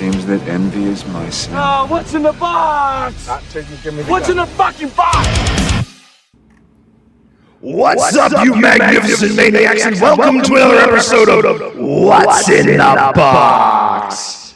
seems that envy is my sin. Oh, what's in the box? What's in the fucking box? What's up, you magnificent maniacs, and welcome to another episode of What's in the Box?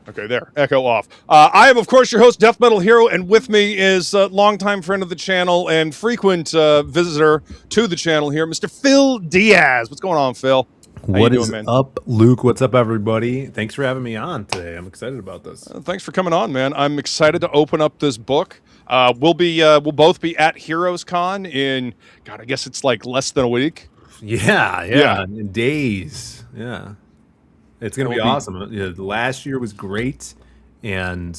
Okay, there. Echo off. I am, of course, your host, DeathMetalHero, and with me is a longtime friend of the channel and frequent visitor to the channel here, Mr. Phill Diaz. What's going on, Phil? What is up, Luke? What's up, everybody? Thanks for having me on today. I'm excited about this. Thanks for coming on, man. I'm excited to open up this book. We'll both be at Heroes Con in, God, I guess it's like less than a week. Yeah. In days. Yeah. It's going to be awesome. You know, last year was great, and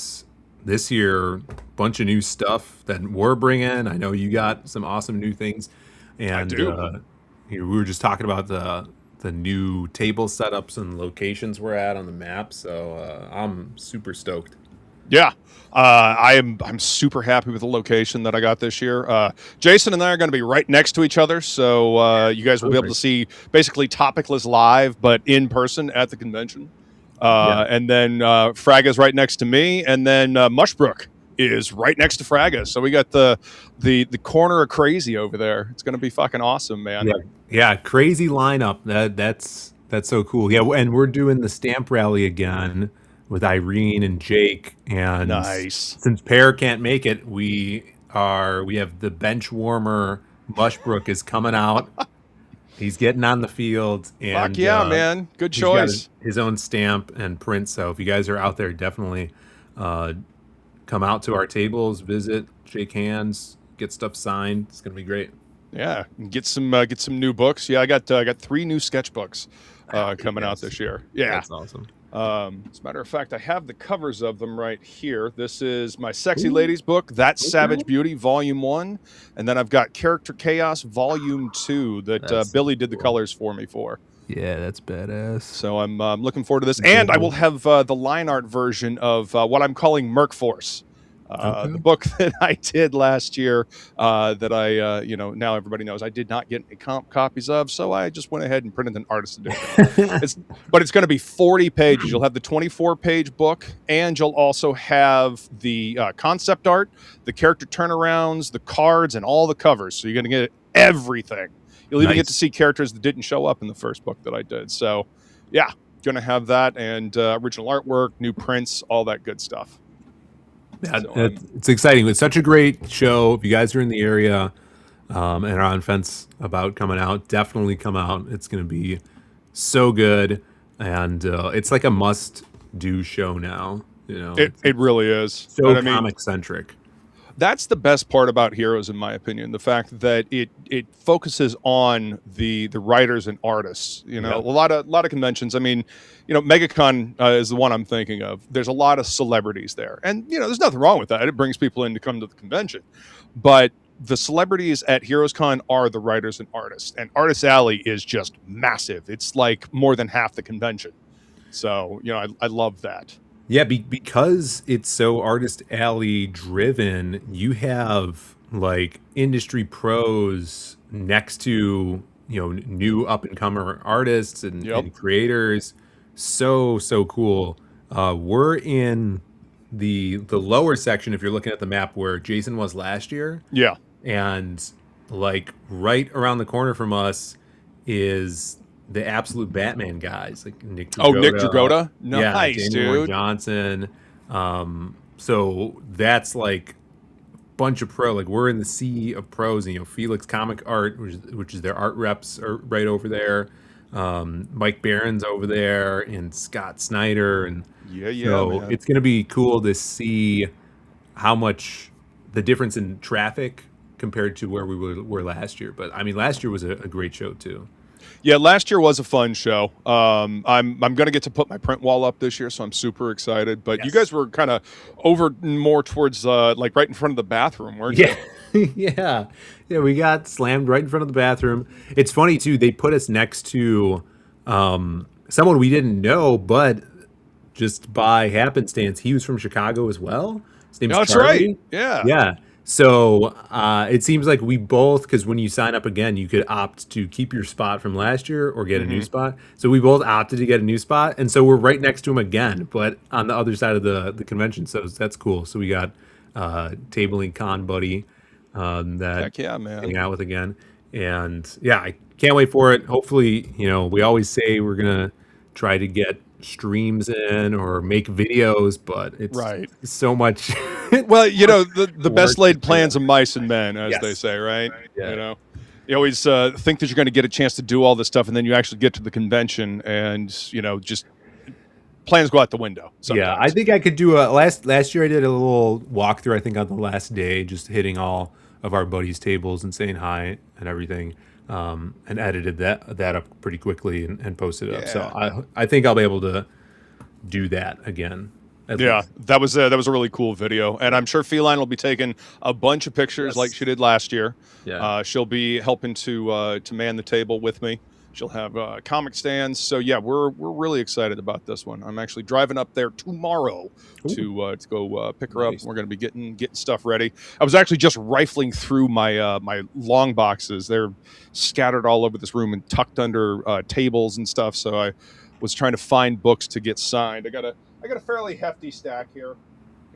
this year, bunch of new stuff that we're bringing. I know you got some awesome new things. And I do. we were just talking about the new table setups and locations we're at on the map, so I'm super stoked. Yeah, I'm super happy with the location that I got this year. Jason and I are going to be right next to each other, so you guys will be able to see basically Topicless live, but in person at the convention. And then Fraga's right next to me, and then Mushbrook is right next to Fraga. So we got the corner of crazy over there. It's going to be fucking awesome, man. Yeah, crazy lineup. That's so cool. Yeah, and we're doing the stamp rally again with Irene and Jake. And nice. Since Pear can't make it, we have the bench warmer. Mushbrook is coming out. He's getting on the field. And fuck yeah, man. Good choice. He's got his own stamp and print. So if you guys are out there, definitely come out to our tables, visit, shake hands, get stuff signed. It's gonna be great. Yeah, get some new books. Yeah, I got 3 new sketchbooks coming out this year. Yeah, that's awesome. As a matter of fact, I have the covers of them right here. This is my Sexy Ladies book, That's Savage Beauty, Volume 1. And then I've got Character Chaos, Volume 2, that Billy did the colors for me for. Yeah, that's badass. So I'm looking forward to this. And I will have the line art version of what I'm calling Merc Force. The book that I did last year that I, now everybody knows I did not get any comp copies of, so I just went ahead and printed an artist edition. But it's going to be 40 pages. You'll have the 24-page book, and you'll also have the concept art, the character turnarounds, the cards, and all the covers. So you're going to get everything. You'll even get to see characters that didn't show up in the first book that I did. So, yeah, going to have that and original artwork, new prints, all that good stuff. It's exciting. It's such a great show. If you guys are in the area and are on fence about coming out, definitely come out. It's going to be so good, and it's like a must-do show now. You know, it really is. So comic-centric. That's the best part about Heroes, in my opinion. The fact that it focuses on the writers and artists. You know, a lot of conventions. I mean, MegaCon is the one I'm thinking of. There's a lot of celebrities there, and there's nothing wrong with that. It brings people in to come to the convention, but the celebrities at Heroes Con are the writers and artists, and Artist Alley is just massive. It's like more than half the convention. So I love that. Yeah, because it's so Artist Alley driven, you have like industry pros next to new up and comer artists and creators. So cool. We're in the lower section if you're looking at the map where Jason was last year. Yeah, and like right around the corner from us is the absolute Batman guys, like Nick Dragotta. Nick Dragotta? Nice, Daniel Johnson. So that's like a bunch of pro. Like we're in the sea of pros, and Felix Comic Art, which is their art reps, are right over there. Mike Barron's over there, and Scott Snyder, and so it's gonna be cool to see how much the difference in traffic compared to where we were last year. But I mean, last year was a great show too. Yeah, last year was a fun show. I'm going to get to put my print wall up this year, so I'm super excited. But you guys were kind of over more towards like right in front of the bathroom, weren't you? Yeah, we got slammed right in front of the bathroom. It's funny too. They put us next to someone we didn't know, but just by happenstance, he was from Chicago as well. His name's that's Charlie. Right. Yeah. So it seems like we both, because when you sign up again, you could opt to keep your spot from last year or get a new spot. So we both opted to get a new spot, and so we're right next to him again, but on the other side of the convention. So that's cool. So we got tabling con buddy that Heck yeah, man. hang out with again, and yeah, I can't wait for it. Hopefully, we always say we're gonna try to get streams in or make videos, but it's Right. so much. Well, the best Work. laid plans of mice and men, as they Yes. say, right? Yeah. You always think that you're going to get a chance to do all this stuff, and then you actually get to the convention, and just plans go out the window. Sometimes. Yeah, I think I could do a last year. I did a little walkthrough. I think on the last day, just hitting all of our buddies' tables and saying hi and everything, and edited that up pretty quickly and posted it up. So I think I'll be able to do that again. Yeah, that was a really cool video, and I'm sure Feline will be taking a bunch of pictures like she did last year. Yeah. She'll be helping to man the table with me. She'll have comic stands. So yeah, we're really excited about this one. I'm actually driving up there tomorrow to go pick her up. We're going to be getting stuff ready. I was actually just rifling through my my long boxes. They're scattered all over this room and tucked under tables and stuff. So I was trying to find books to get signed. I got a fairly hefty stack here.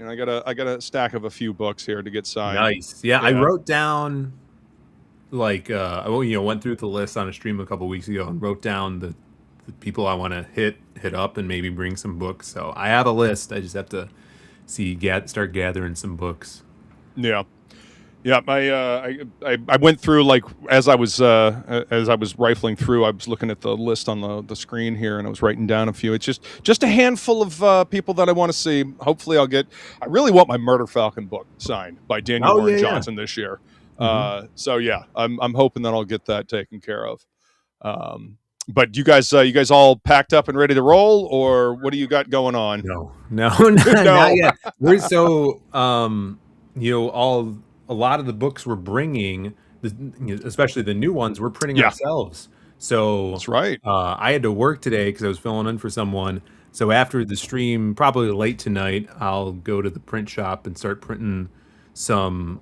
I got a stack of a few books here to get signed. Nice. Yeah, I wrote down I went through the list on a stream a couple weeks ago and wrote down the people I want to hit up and maybe bring some books. So I have a list. I just have to start gathering some books. Yeah. Yeah, I went through as I was rifling through, I was looking at the list on the screen here, and I was writing down a few. It's just a handful of people that I want to see. Hopefully, I really want my Murder Falcon book signed by Daniel Warren Johnson this year. So yeah, I'm hoping that I'll get that taken care of. But you guys all packed up and ready to roll, or what do you got going on? No, not yet. We're so a lot of the books we're bringing, especially the new ones, we're printing ourselves. So that's right. I had to work today because I was filling in for someone. So after the stream, probably late tonight, I'll go to the print shop and start printing some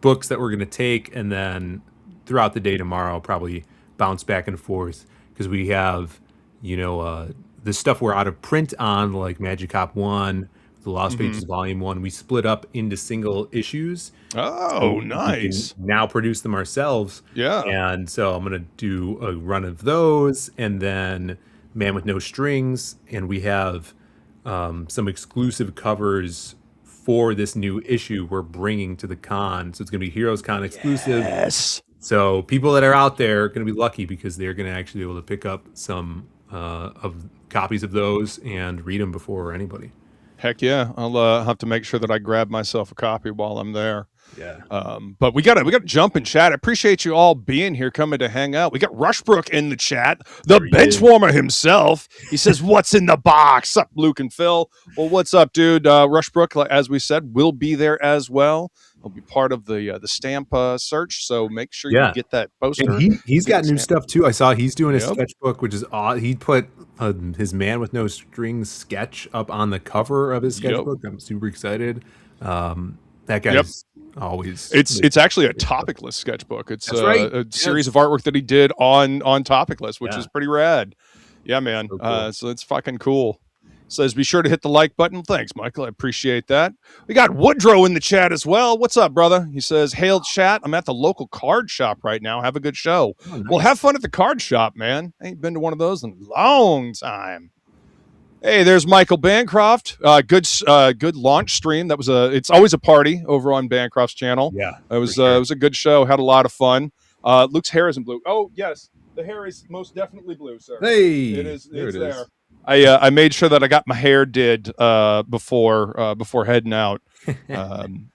books that we're going to take, and then throughout the day tomorrow, I'll probably bounce back and forth because we have, the stuff we're out of print on, like Magic Cop 1, The Lost Pages Volume 1, we split up into single issues. Oh, so nice. we can now produce them ourselves. Yeah. And so I'm going to do a run of those, and then Man with No Strings, and we have some exclusive covers for this new issue we're bringing to the con. So it's going to be Heroes Con exclusive. Yes. So people that are out there are going to be lucky because they're going to actually be able to pick up some of copies of those and read them before anybody. Heck yeah. I'll have to make sure that I grab myself a copy while I'm there. Yeah. But we got to jump in chat. I appreciate you all being here, coming to hang out. We got Rushbrook in the chat, the benchwarmer himself. He says, "What's in the box?" Up, Luke and Phil. Well, what's up, dude? Rushbrook, as we said, will be there as well. He'll be part of the stamp search, so make sure you get that poster. And he's got new stuff too. I saw he's doing a sketchbook, which is odd. He put his Man with No Strings sketch up on the cover of his sketchbook. I'm super excited. That guy's always. It's actually a Topicless sketchbook. It's a series of artwork that he did on Topicless, which is pretty rad. Yeah, man. So cool. So it's fucking cool. Says, be sure to hit the like button. Thanks, Michael. I appreciate that. We got Woodrow in the chat as well. What's up, brother? He says, hail chat. I'm at the local card shop right now. Have a good show. Oh, nice. Well, have fun at the card shop, man. I ain't been to one of those in a long time. Hey, there's Michael Bancroft. Good launch stream. It's always a party over on Bancroft's channel. Yeah. It was a good show. Had a lot of fun. Luke's hair isn't blue. Oh, yes. The hair is most definitely blue, sir. Hey. It's there. I made sure that I got my hair did before heading out.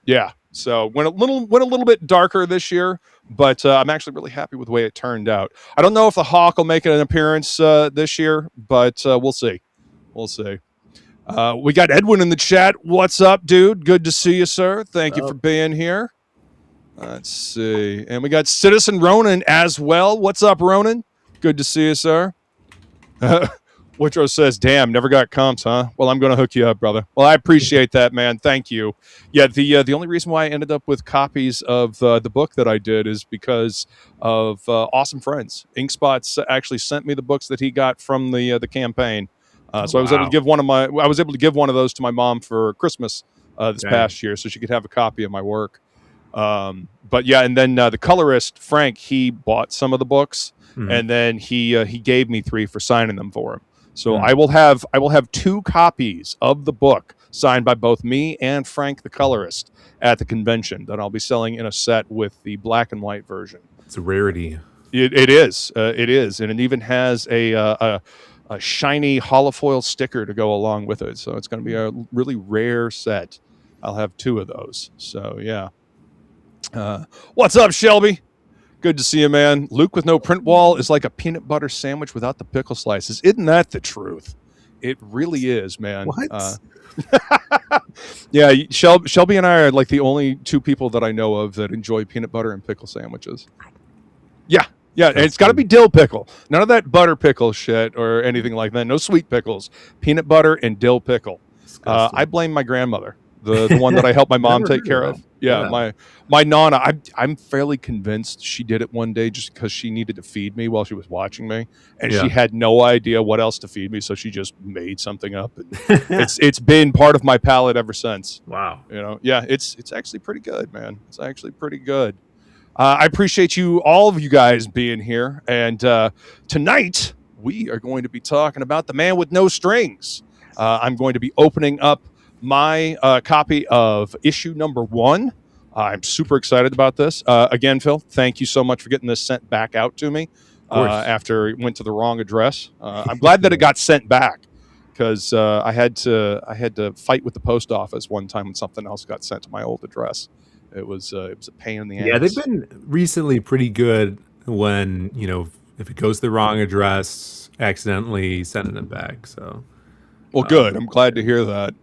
Yeah, so went a little bit darker this year, but I'm actually really happy with the way it turned out. I don't know if the Hawk will make an appearance this year, but we'll see. We'll see. We got Edwin in the chat. What's up, dude? Good to see you, sir. Thank you for being here. Let's see, and we got Citizen Ronan as well. What's up, Ronan? Good to see you, sir. Woodrow says, "Damn, never got comps, huh? Well, I'm going to hook you up, brother." Well, I appreciate that, man. Thank you. Yeah, the only reason why I ended up with copies of the book that I did is because of awesome friends. Inkspots actually sent me the books that he got from the campaign, so I was able to Wow. give one of those to my mom for Christmas this Dang. past year, so she could have a copy of my work. But yeah, and then the colorist Frank, he bought some of the books, and then he gave me 3 for signing them for him. So I will have 2 copies of the book signed by both me and Frank the colorist at the convention that I'll be selling in a set with the black and white version. It's a rarity. It is, and it even has a shiny holofoil sticker to go along with it. So it's going to be a really rare set. I'll have 2 of those. So yeah. What's up, Shelby? Good to see you, man. Luke with no print wall is like a peanut butter sandwich without the pickle slices. Isn't that the truth? It really is, man. What? Yeah, Shelby and I are like the only 2 people that I know of that enjoy peanut butter and pickle sandwiches. Yeah, and it's got to be dill pickle. None of that butter pickle shit or anything like that. No sweet pickles. Peanut butter and dill pickle. I blame my grandmother, the one that I helped my mom take care of. Yeah, my nana, I'm fairly convinced she did it one day just because she needed to feed me while she was watching me, and she had no idea what else to feed me, so she just made something up. And it's been part of my palate ever since. Wow. You know, yeah, it's actually pretty good, man. It's actually pretty good. I appreciate all of you guys being here, and tonight we are going to be talking about The Man with No Strings. I'm going to be opening up my copy of issue number 1. I'm super excited about this. Again, Phil, thank you so much for getting this sent back out to me after it went to the wrong address. I'm glad that it got sent back because I had to fight with the post office one time when something else got sent to my old address. It was a pain in the ass. Yeah, they've been recently pretty good when, if it goes to the wrong address, accidentally sending it back. So, well, good. I'm glad to hear that.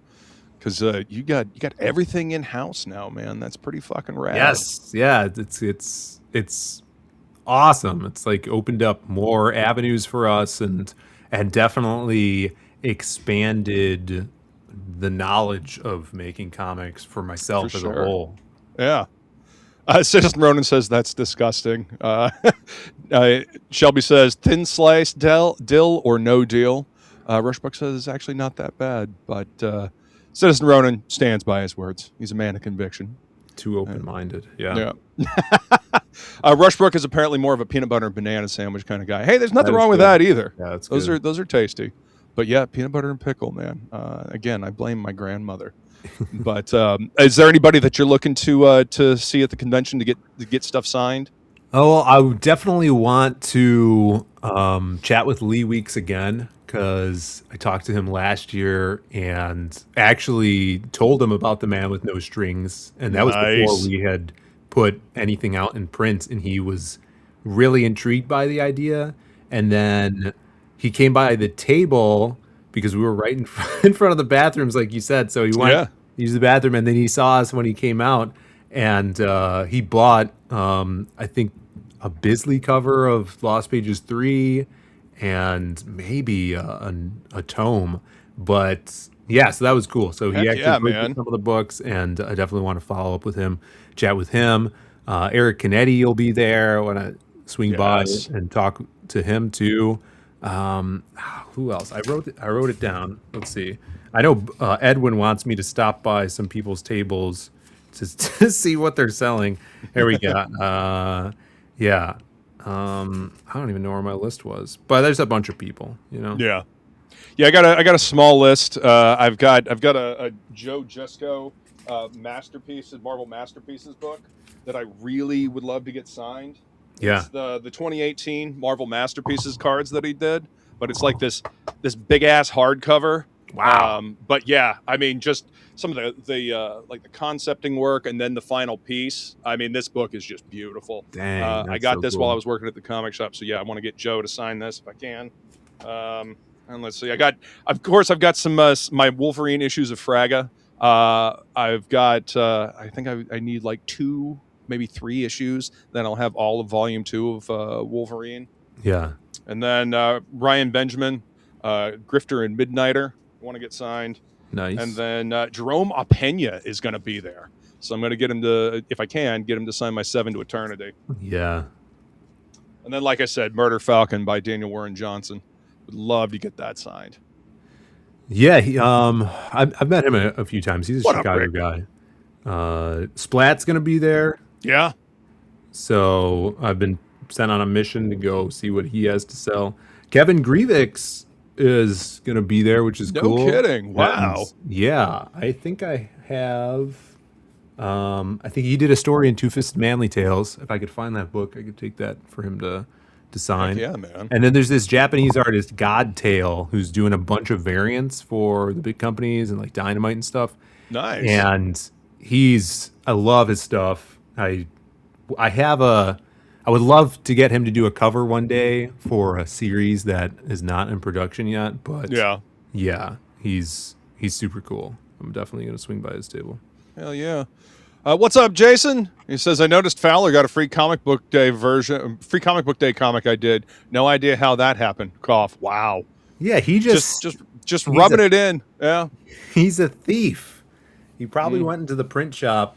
Because you got everything in house now, man. That's pretty fucking rad. Yes, yeah, it's awesome. It's like opened up more avenues for us, and definitely expanded the knowledge of making comics for myself as a whole. Yeah. Citizen Ronan says that's disgusting. Shelby says thin slice dill or no deal. Rushbrook says it's actually not that bad, but. Citizen Ronan stands by his words. He's a man of conviction. Too open-minded. Yeah. Rushbrook is apparently more of a peanut butter and banana sandwich kind of guy. Hey, there's nothing wrong with that either. Yeah, that's those are tasty. But yeah, peanut butter and pickle, man. Again, I blame my grandmother. But is there anybody that you're looking to see at the convention to get stuff signed? Oh, I would definitely want to chat with Lee Weeks again, because I talked to him last year and actually told him about The Man with No Strings, and that was before we had put anything out in print, and he was really intrigued by the idea. And then he came by the table because we were right in front of the bathrooms, like you said. So he went to use the bathroom, and then he saw us when he came out, and he bought, I think, a Bisley cover of Lost Pages 3 and maybe a tome. But yeah, so that was cool. So he actually read some of the books, and I definitely want to follow up with him, chat with him. Eric Canetti will be there. I want to swing by and talk to him too. Who else? I wrote it down. Let's see. I know Edwin wants me to stop by some people's tables to see what they're selling. Here we go. Yeah. I don't even know where my list was, but there's a bunch of people, Yeah. I got a small list. I've got a Joe Jesco Marvel Masterpieces book that I really would love to get signed. Yeah. It's the 2018 Marvel Masterpieces cards that he did, but it's like this big ass hardcover. Wow. But yeah, I mean, just some of the like the concepting work and then the final piece. I mean, this book is just beautiful. Dang, I got this while I was working at the comic shop. So yeah, I want to get Joe to sign this if I can. And let's see, I've got some my Wolverine issues of Fraga. I've got I think I need like 2, maybe 3 issues. Then I'll have all of volume 2 of Wolverine. Yeah. And then Ryan Benjamin. Grifter and Midnighter want to get signed. Nice. And then Jerome Apena is going to be there. So I'm going to get him to, if I can, get him to sign my 7 to Eternity. Yeah. And then, like I said, Murder Falcon by Daniel Warren Johnson. Would love to get that signed. Yeah, I've met him a few times. He's a Chicago guy. Splat's going to be there. Yeah. So I've been sent on a mission to go see what he has to sell. Kevin Grievix is going to be there, which is cool. No kidding. Wow. And, yeah, I think I have... I think he did a story in Two-Fisted Manly Tales. If I could find that book, I could take that for him to sign. Heck yeah, man. And then there's this Japanese artist, Godtail, who's doing a bunch of variants for the big companies and like Dynamite and stuff. Nice. And I love his stuff. I would love to get him to do a cover one day for a series that is not in production yet. But yeah, he's super cool. I'm definitely gonna swing by his table. Hell yeah. What's up, Jason? He says, I noticed Fowler got a free comic book day comic I did. No idea how that happened. Cough. Wow. Yeah, he just rubbing it in. Yeah. He's a thief. He probably went into the print shop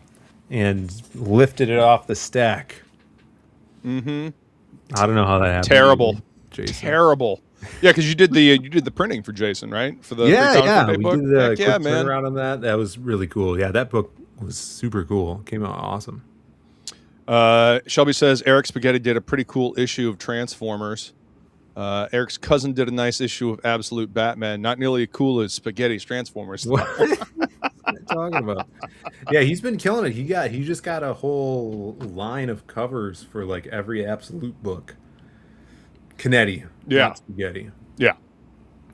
and lifted it off the stack. Mm-hmm. I don't know how that happened. Terrible. Jason. Terrible. Yeah, because you did the printing for Jason, right? For the free comic book day book? We did a quick man. turnaround on that. That was really cool. Yeah, that book was super cool. Came out awesome. Shelby says Eric Spaghetti did a pretty cool issue of Transformers. Eric's cousin did a nice issue of Absolute Batman. Not nearly as cool as Spaghetti's Transformers. What are you talking about? Yeah, he's been killing it. He just got a whole line of covers for like every Absolute book. Canetti. Yeah. Spaghetti. Yeah.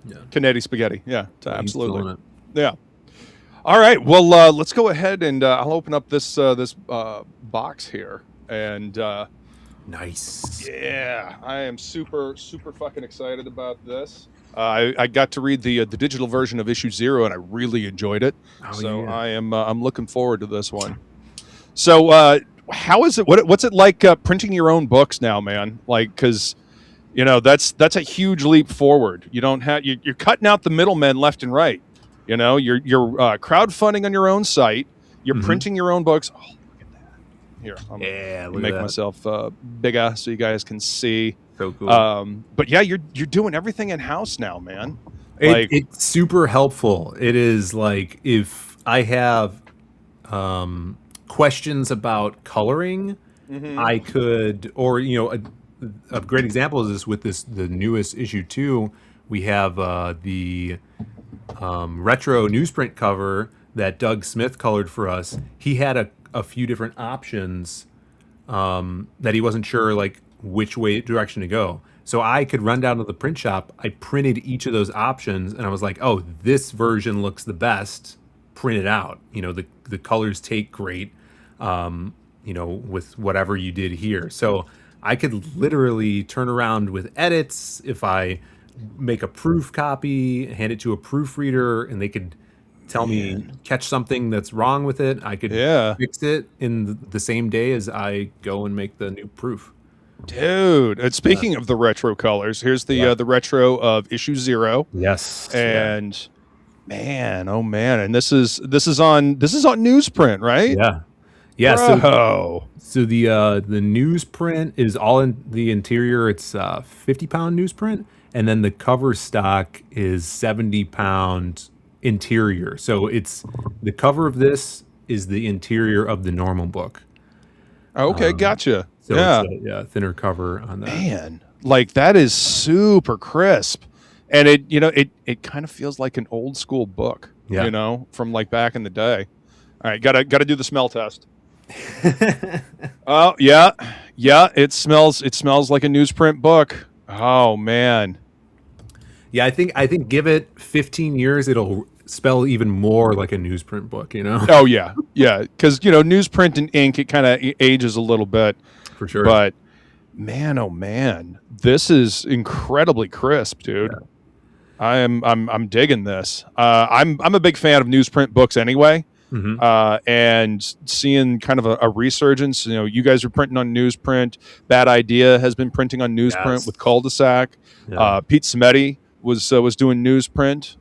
Yeah. Canetti Spaghetti. Yeah. Absolutely. It. Yeah. All right. Well, let's go ahead and I'll open up this box here. And nice. Yeah, I am super fucking excited about this. I got to read the digital version of issue 0, and I really enjoyed it. I'm looking forward to this one. So, how is it? What's it like printing your own books now, man? Like, because that's a huge leap forward. You don't have you're cutting out the middlemen left and right. You're crowdfunding on your own site. You're printing your own books. Oh, look at that! Here, I'm make myself bigger so you guys can see. So cool. But yeah, you're doing everything in house now, man. It's super helpful. It is like if I have questions about coloring, I could, or a great example is this with the newest issue 2. We have the retro newsprint cover that Doug Smith colored for us. He had a few different options that he wasn't sure like which direction to go. So I could run down to the print shop. I printed each of those options, and I was like, "Oh, this version looks the best. Print it out. The colors take great. With whatever you did here." So I could literally turn around with edits if I make a proof copy, hand it to a proofreader, and they could tell me, catch something that's wrong with it. I could fix it in the same day as I go and make the new proof. Dude, and speaking of the retro colors, here's the retro of issue 0. Yes. And man, oh man, and this is on newsprint, right? Yeah. Yeah. Bro. So the newsprint is all in the interior. It's 50-pound newsprint, and then the cover stock is 70-pound interior. So it's the cover of this is the interior of the normal book. Okay, gotcha. So it's a thinner cover on that. Man, like that is super crisp, and it kind of feels like an old school book. Yeah. From like back in the day. All right, gotta do the smell test. Oh yeah, it smells like a newsprint book. Oh man. Yeah, I think give it 15 years, it'll spell even more like a newsprint book. Oh yeah, because newsprint and ink, it kind of ages a little bit. For sure. But man, oh man, this is incredibly crisp, dude. Yeah. I'm digging this. I'm a big fan of newsprint books anyway. And seeing kind of a resurgence. You guys are printing on newsprint. Bad Idea has been printing on newsprint with Cul-de-sac. Yeah. Pete Smetti was doing newsprint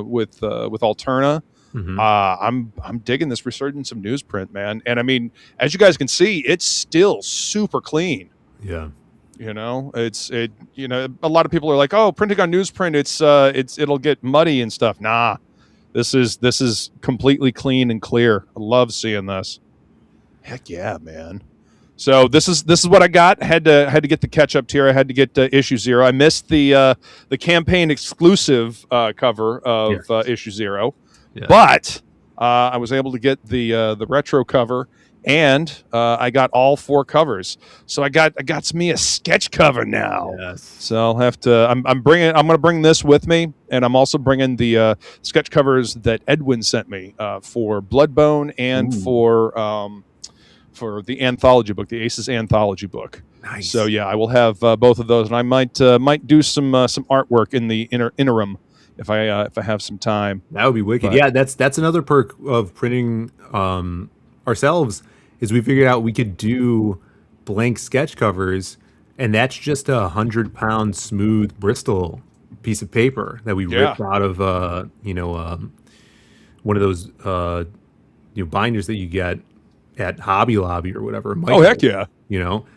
with Alterna. I'm digging this resurgence of newsprint, man. And I mean, as you guys can see, it's still super clean. Yeah. You know, a lot of people are like, oh, printing on newsprint, it'll get muddy and stuff. Nah, this is completely clean and clear. I love seeing this. Heck yeah, man. So this is what I got. Had to get the catch up tier. I had to get issue 0. I missed the campaign exclusive cover of issue 0, but I was able to get the retro cover, and I got all 4 covers. So I got me a sketch cover now. Yes. So I'll have to. I'm going to bring this with me, and I'm also bringing the sketch covers that Edwin sent me for Bloodbone and for the anthology book, the Aces anthology book. Nice. So yeah, I will have both of those, and I might do some artwork in the interim if I have some time. That would be wicked. But, yeah, that's another perk of printing ourselves, is we figured out we could do blank sketch covers, and that's just a 100-pound smooth Bristol piece of paper that we ripped out of one of those binders that you get at Hobby Lobby or whatever. Oh, heck yeah.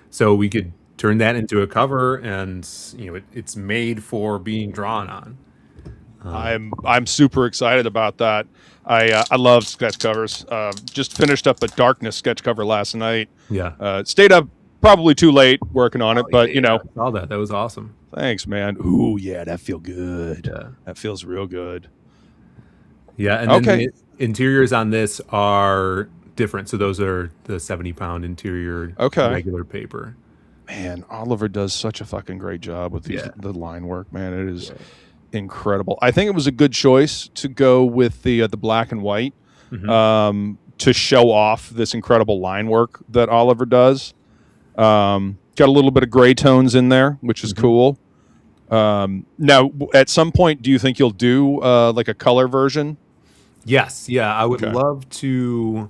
So we could turn that into a cover, and it's made for being drawn on. I'm super excited about that. I love sketch covers. Just finished up a Darkness sketch cover last night. Yeah. Stayed up probably too late working on it, but I saw that. That was awesome. Thanks, man. Ooh, yeah, that feel good. Yeah. That feels real good. Yeah, and then the interiors on this are different. So those are the 70-pound interior regular paper. Man, Oliver does such a fucking great job with the line work, man. It is incredible. I think it was a good choice to go with the black and white to show off this incredible line work that Oliver does. Got a little bit of gray tones in there, which is cool. Now, at some point, do you think you'll do like a color version? Yes. Yeah, I would love to,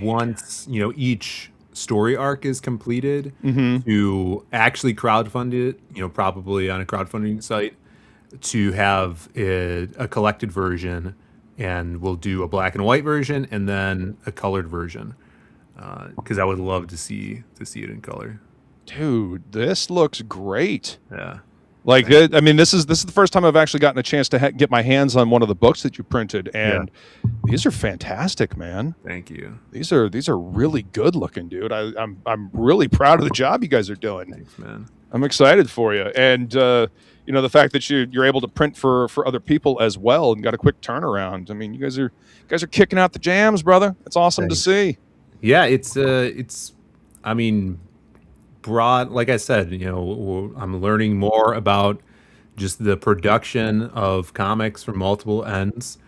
once each story arc is completed, to actually crowdfund it, probably on a crowdfunding site, to have a collected version, and we'll do a black and white version and then a colored version, because I would love to see it in color. Dude, this looks great. Yeah. Like, I mean, this is the first time I've actually gotten a chance to get my hands on one of the books that you printed, and these are fantastic, man. Thank you. These are really good looking, dude. I'm really proud of the job you guys are doing. Thanks, man. I'm excited for you, and the fact that you're able to print for other people as well and got a quick turnaround. I mean, you guys are kicking out the jams, brother. It's awesome to see. Yeah, it's. I mean, broad, like I said, I'm learning more about just the production of comics from multiple ends,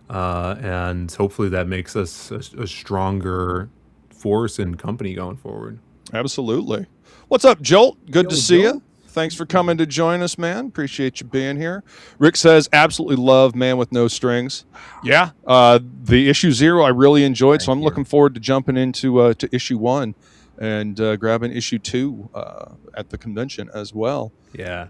and hopefully that makes us a stronger force and company going forward. Absolutely. What's up, Jolt? Good to see you. Thanks for coming to join us, man. Appreciate you being here. Rick says, absolutely love Man with No Strings. Yeah, the issue 0 I really enjoyed, so I'm looking forward to jumping into to issue 1 and grabbing issue 2 at the convention as well. Yeah.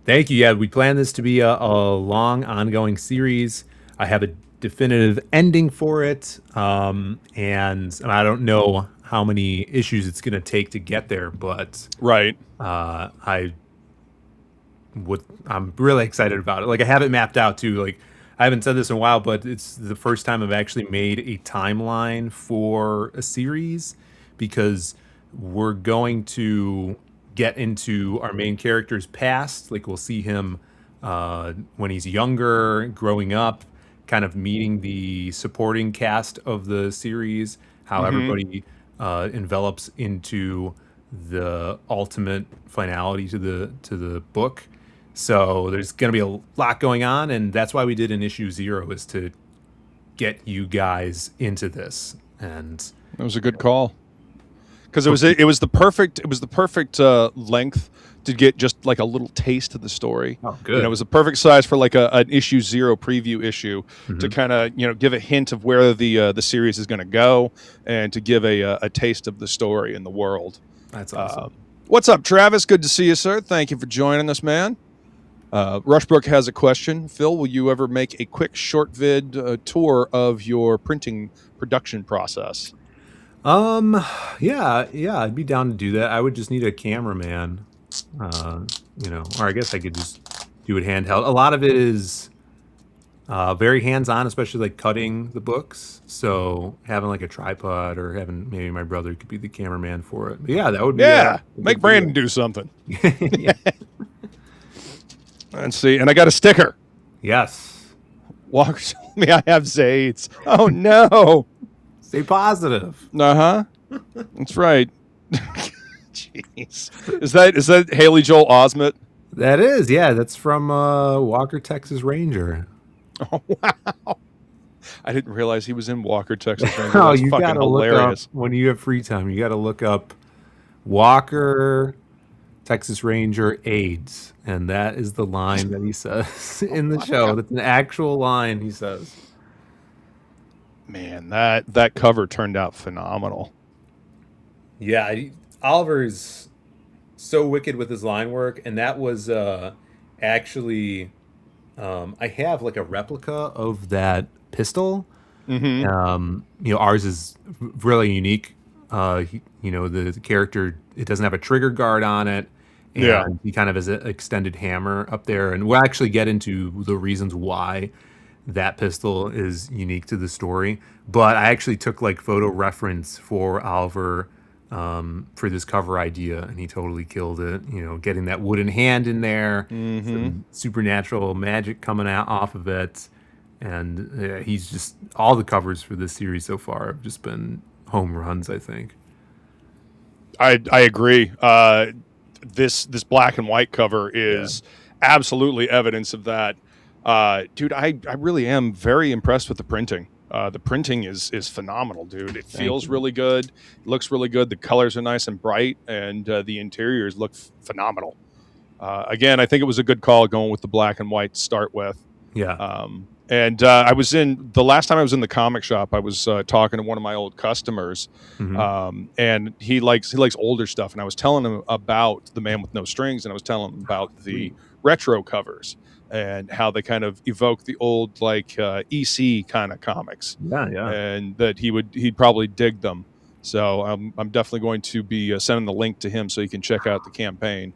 Thank you. Yeah, we plan this to be a long, ongoing series. I have a definitive ending for it, and I don't know how many issues it's going to take to get there, but I'm really excited about it. Like, I have it mapped out too. Like, I haven't said this in a while, but it's the first time I've actually made a timeline for a series, because we're going to get into our main character's past. Like, we'll see him when he's younger, growing up, kind of meeting the supporting cast of the series, how everybody envelops into the ultimate finality to the book. So there's going to be a lot going on, and that's why we did an issue 0, is to get you guys into this. And it was a good call, because it was the perfect length to get just like a little taste of the story. Oh, good. It was a perfect size for like an issue 0 preview issue to kind of give a hint of where the series is going to go, and to give a taste of the story and the world. That's awesome. What's up, Travis? Good to see you, sir. Thank you for joining us, man. Rushbrook has a question. Phil, will you ever make a quick short vid tour of your printing production process? Yeah, I'd be down to do that. I would just need a cameraman, or I guess I could just do it handheld. A lot of it is very hands-on, especially like cutting the books. So having like a tripod or having maybe my brother could be the cameraman for it. But yeah, that would be make Brandon do something. Yeah. Let's see, and I got a sticker. Yes. Walker told me I have Zades. Oh no. Stay positive. Uh-huh. That's right. Jeez. Is that Haley Joel Osment? That is, yeah. That's from Walker, Texas Ranger. Oh wow. I didn't realize he was in Walker, Texas Ranger. Oh, That's you fucking gotta hilarious. look up when you have free time. You gotta look up Walker, Texas Ranger AIDS, and that is the line that he says in the show. That's an actual line he says. Man, that cover turned out phenomenal. Yeah, Oliver's so wicked with his line work, and that was actually I have like a replica of that pistol. Mm-hmm. Ours is really unique. The character, it doesn't have a trigger guard on it. And he kind of has an extended hammer up there. And we'll actually get into the reasons why that pistol is unique to the story. But I actually took like photo reference for Oliver for this cover idea, and he totally killed it. Getting that wooden hand in there, some supernatural magic coming out off of it. And he's just, all the covers for this series so far have just been home runs, I think. I agree. This black and white cover is absolutely evidence of that. Dude, I really am very impressed with the printing. The printing is phenomenal, dude. It feels really good. It looks really good. The colors are nice and bright, and the interiors look phenomenal. Again, I think it was a good call going with the black and white to start with. Yeah. And I was the last time I was in the comic shop, I was talking to one of my old customers, and he likes older stuff. And I was telling him about The Man with No Strings, and I was telling him about the retro covers and how they kind of evoke the old EC kind of comics. Yeah. And that he'd probably dig them. So I'm definitely going to be sending the link to him so he can check out the campaign.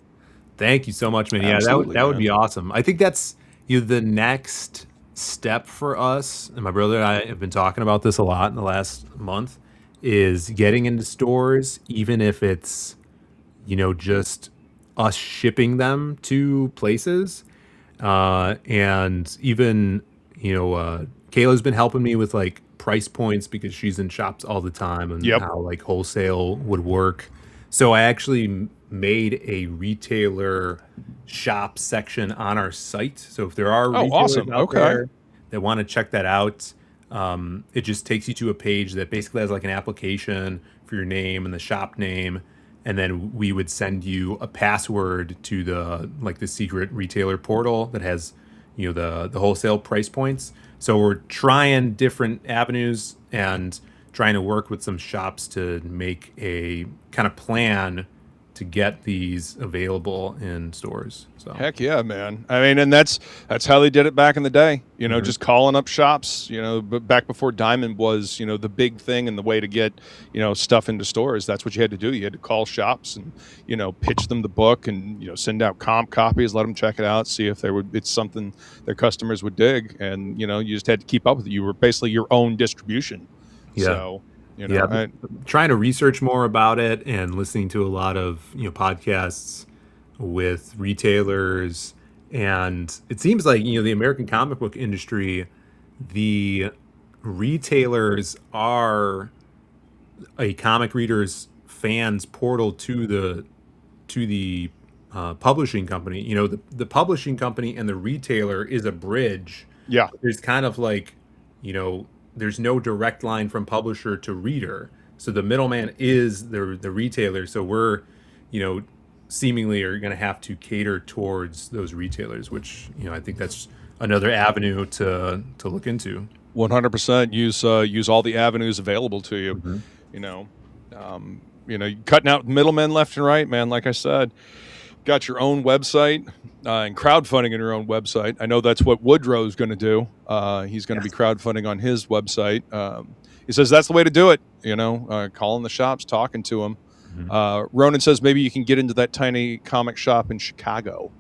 Thank you so much, man. Yeah, that would be awesome. I think that's the next step for us, and my brother and I have been talking about this a lot in the last month, is getting into stores, even if it's just us shipping them to places, and even Kayla's been helping me with like price points because she's in shops all the time, and how like wholesale would work. So I actually made a retailer shop section on our site. So if there are retailers out there that want to check that out, it just takes you to a page that basically has like an application for your name and the shop name, and then we would send you a password to the secret retailer portal that has the wholesale price points. So we're trying different avenues and trying to work with some shops to make a kind of plan to get these available in stores. So heck yeah, man. I mean, and that's how they did it back in the day, just calling up shops, but back before Diamond was, the big thing and the way to get, stuff into stores. That's what you had to do. You had to call shops and, pitch them the book and, send out comp copies, let them check it out, see if it's something their customers would dig. And, you just had to keep up with it. You were basically your own distribution. Yeah. So, trying to research more about it and listening to a lot of podcasts with retailers, and it seems like the American comic book industry, the retailers are a comic reader's fans portal to the publishing company. The publishing company and the retailer is a bridge. Yeah, there's kind of like there's no direct line from publisher to reader. So the middleman is the retailer. So we're, seemingly are going to have to cater towards those retailers, which, I think that's another avenue to look into. 100% use all the avenues available to you. Cutting out middlemen left and right, man. Like I said, got your own website and crowdfunding in your own website. I know that's what Woodrow's going to do. He's going to be crowdfunding on his website. He says that's the way to do it. Calling the shops, talking to them. Ronan says maybe you can get into that tiny comic shop in Chicago.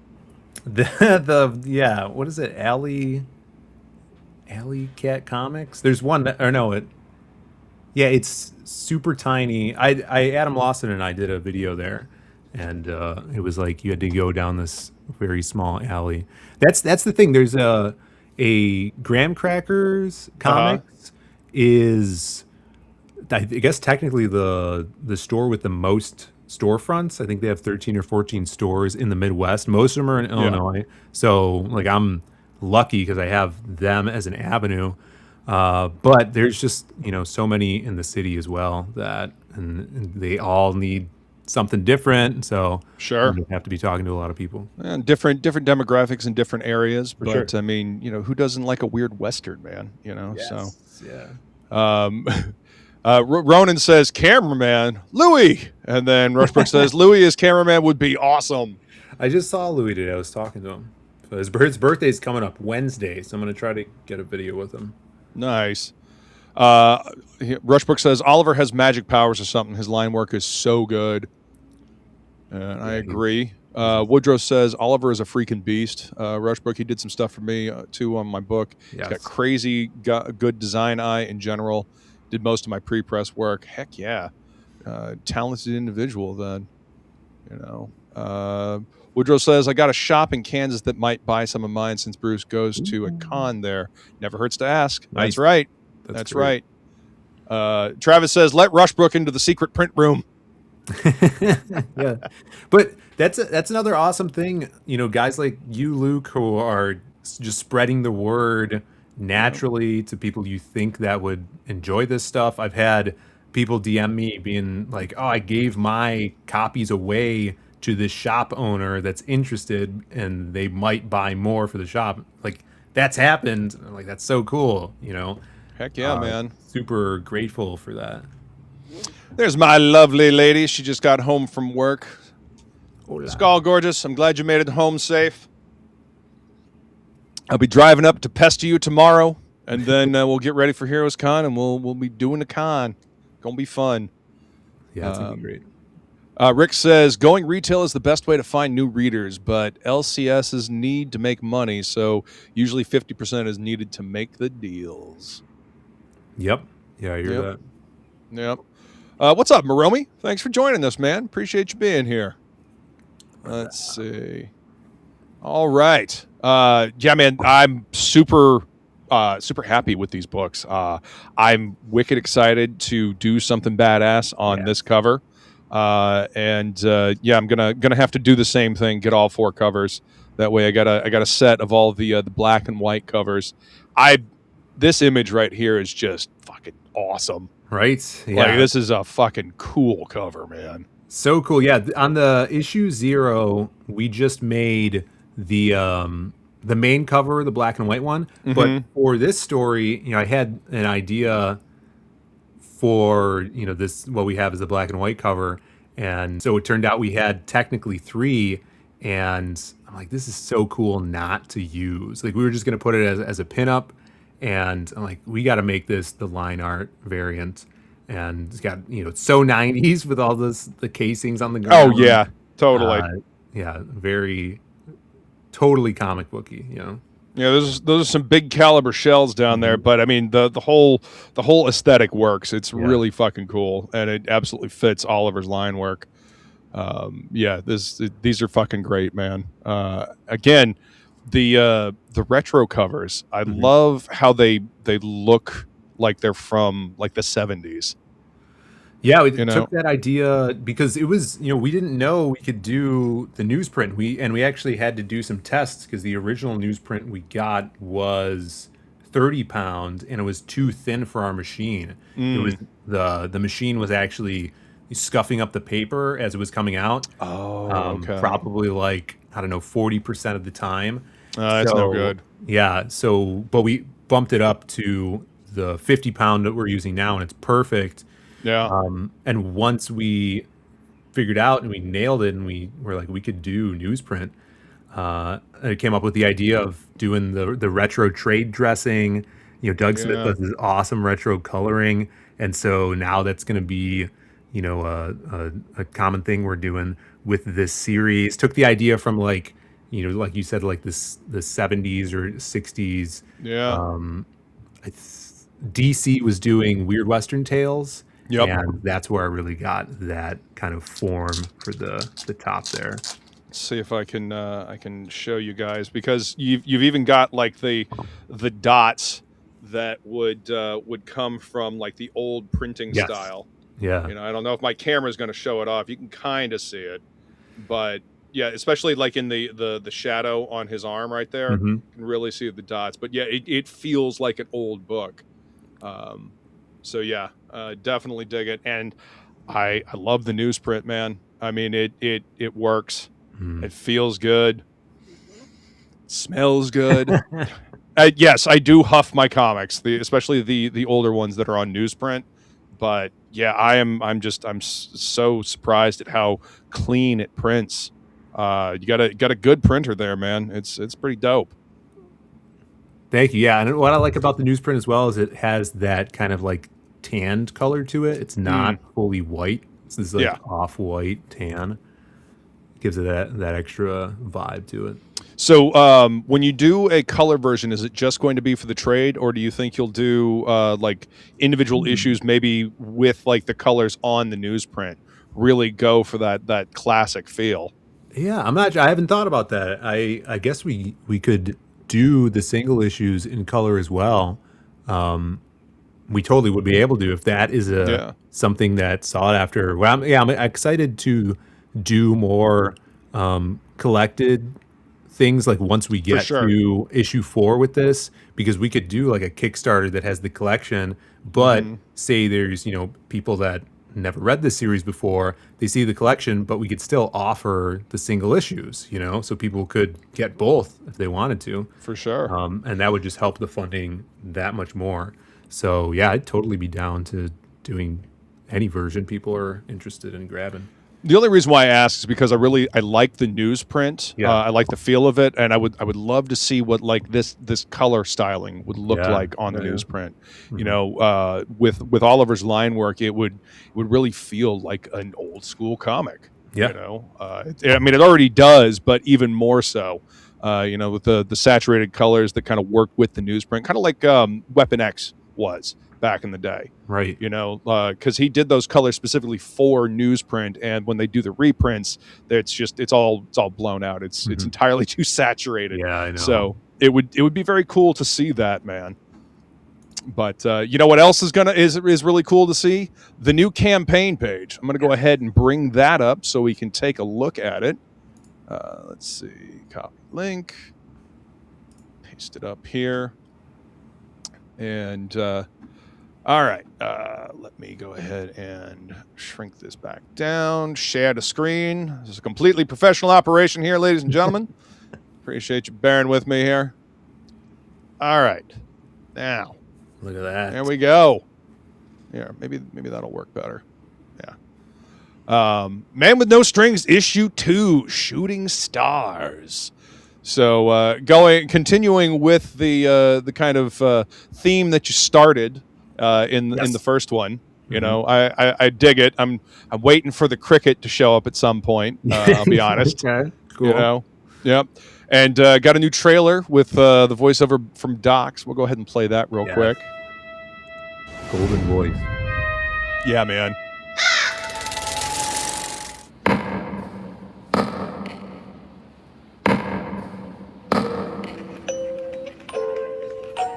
What is it? Alley Cat Comics. There's one it's super tiny. Adam Lawson and I did a video there, and it was like you had to go down this very small alley. That's the thing. There's a Graham Crackers Comics is, I guess, technically the store with the most storefronts. I think they have 13 or 14 stores in the Midwest. Most of them are in Illinois. So like I'm lucky because I have them as an avenue. But there's just, so many in the city as well and they all need something different. So sure, you have to be talking to a lot of people. And different demographics in different areas. But I mean, who doesn't like a weird Western, man? Yes. So yeah. Ronan says cameraman Louis, and then Rushbrook says Louis as cameraman would be awesome. I just saw Louis today. I was talking to him. So his birthday's coming up Wednesday, so I'm going to try to get a video with him. Nice. Rushbrook says Oliver has magic powers or something. His line work is so good. And I agree. Woodrow says Oliver is a freaking beast. Rushbrook, he did some stuff for me too on my book. Yes. He's got crazy good design eye in general. Did most of my pre-press work. Heck yeah. Talented individual then. Woodrow says, I got a shop in Kansas that might buy some of mine since Bruce goes to a con there. Never hurts to ask. Nice. That's right. That's right. Travis says, let Rushbrook into the secret print room. Yeah. But that's another awesome thing. Guys like you, Luke, who are just spreading the word naturally to people you think that would enjoy this stuff. I've had people DM me being like, oh, I gave my copies away to this shop owner that's interested and they might buy more for the shop. Like that's happened. I'm like, that's so cool. Heck yeah, man. Super grateful for that. There's my lovely lady. She just got home from work. Skull gorgeous. I'm glad you made it home safe. I'll be driving up to pester you tomorrow, and then we'll get ready for Heroes Con, and we'll be doing the con. Gonna be fun. Yeah, it's gonna be great. Rick says going retail is the best way to find new readers, but LCSs need to make money, so usually 50% is needed to make the deals. Yep. Yeah, I hear that. Yep. What's up, Maromi? Thanks for joining us, man. Appreciate you being here. Let's see. All right. Yeah, man, I'm super happy with these books. I'm wicked excited to do something badass on this cover. I'm gonna have to do the same thing, get all 4 covers. That way I got a set of all the black and white covers. This image right here is just fucking awesome. Right? Yeah. Like this is a fucking cool cover, man. So cool. Yeah, on the issue 0, we just made the main cover, the black and white one. Mm-hmm. But for this story, I had an idea for, this, what we have is a black and white cover. And so it turned out we had technically 3, and I'm like, this is so cool not to use. Like we were just going to put it as a pinup, and I'm like, we got to make this the line art variant. And it's got, it's so 90s with all the casings on the ground. Oh yeah, totally. Very totally comic booky, Yeah, those are some big caliber shells down there, but I mean the whole aesthetic works. It's really fucking cool, and it absolutely fits Oliver's line work. These are fucking great, man. Again, the retro covers, I love how they look like they're from like the 70s. Yeah, we took that idea because it was, we didn't know we could do the newsprint. We actually had to do some tests because the original newsprint we got was 30 pound and it was too thin for our machine. It was the machine was actually scuffing up the paper as it was coming out. Probably like, I don't know, 40% of the time. That's no good. Yeah, but we bumped it up to the 50 pound that we're using now, and it's perfect. Yeah. And once we figured out and we nailed it, and we were like, we could do newsprint. And it came up with the idea of doing the retro trade dressing. Doug Smith does this awesome retro coloring, and so now that's going to be, a common thing we're doing with this series. Took the idea from like you said, like the 70s or 60s. Yeah. DC was doing Weird Western Tales. Yep. And that's where I really got that kind of form for the top there. Let's see if I can show you guys, because you've even got like the dots that would come from like the old printing style. Yeah. I don't know if my camera is going to show it off. You can kind of see it, but yeah, especially like in the shadow on his arm right there, you can really see the dots. But yeah, it feels like an old book. So yeah, definitely dig it, and I love the newsprint, man. I mean, it works. It feels good. It smells good. Yes, I do huff my comics, especially the older ones that are on newsprint. But yeah, I'm so surprised at how clean it prints. You got a good printer there, man. It's pretty dope. Thank you. Yeah, and what I like about the newsprint as well is it has that kind of like tanned color to it. It's not fully white. It's this like off-white tan. Gives it that extra vibe to it. So when you do a color version, is it just going to be for the trade, or do you think you'll do like individual issues, maybe with like the colors on the newsprint, really go for that classic feel? Yeah, I haven't thought about that. I guess we could do the single issues in color as well. We totally would be able to, if that is something that's sought after. Well, I'm excited to do more collected things, like once we get to issue 4 with this, because we could do like a Kickstarter that has the collection, but say there's people that never read this series before, they see the collection, but we could still offer the single issues, so people could get both if they wanted to. For sure. And that would just help the funding that much more. So yeah, I'd totally be down to doing any version people are interested in grabbing. The only reason why I ask is because I like the newsprint. Yeah. I like the feel of it, and I would love to see what like this color styling would look like on the newsprint. With Oliver's line work, it would really feel like an old school comic. Yeah. I mean, it already does, but even more so. With the saturated colors that kind of work with the newsprint, kind of like Weapon X was back in the day, right? Because he did those colors specifically for newsprint, and when they do the reprints, it's all blown out. It's entirely too saturated. Yeah, I know. So it would be very cool to see that, man. But what else is really cool to see? The new campaign page. I'm gonna go ahead and bring that up so we can take a look at it. Let's see, copy link, paste it up here, and. All right, let me go ahead and shrink this back down, share the screen. This is a completely professional operation here, ladies and gentlemen. Appreciate you bearing with me here. All right, now. Look at that. There we go. Yeah, maybe that'll work better. Yeah. Man with No Strings, issue 2, Shooting Stars. So continuing with the kind of theme that you started in the first one, I dig it. I'm waiting for the cricket to show up at some point. I'll be honest. Okay, cool. Yep. And got a new trailer with the voiceover from Docs. We'll go ahead and play that real quick. Golden voice. Yeah, man.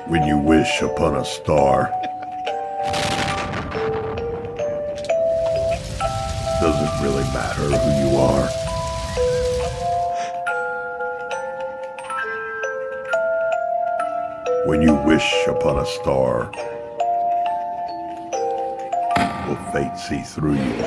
When you wish upon a star, doesn't really matter who you are. When you wish upon a star, will fate see through you?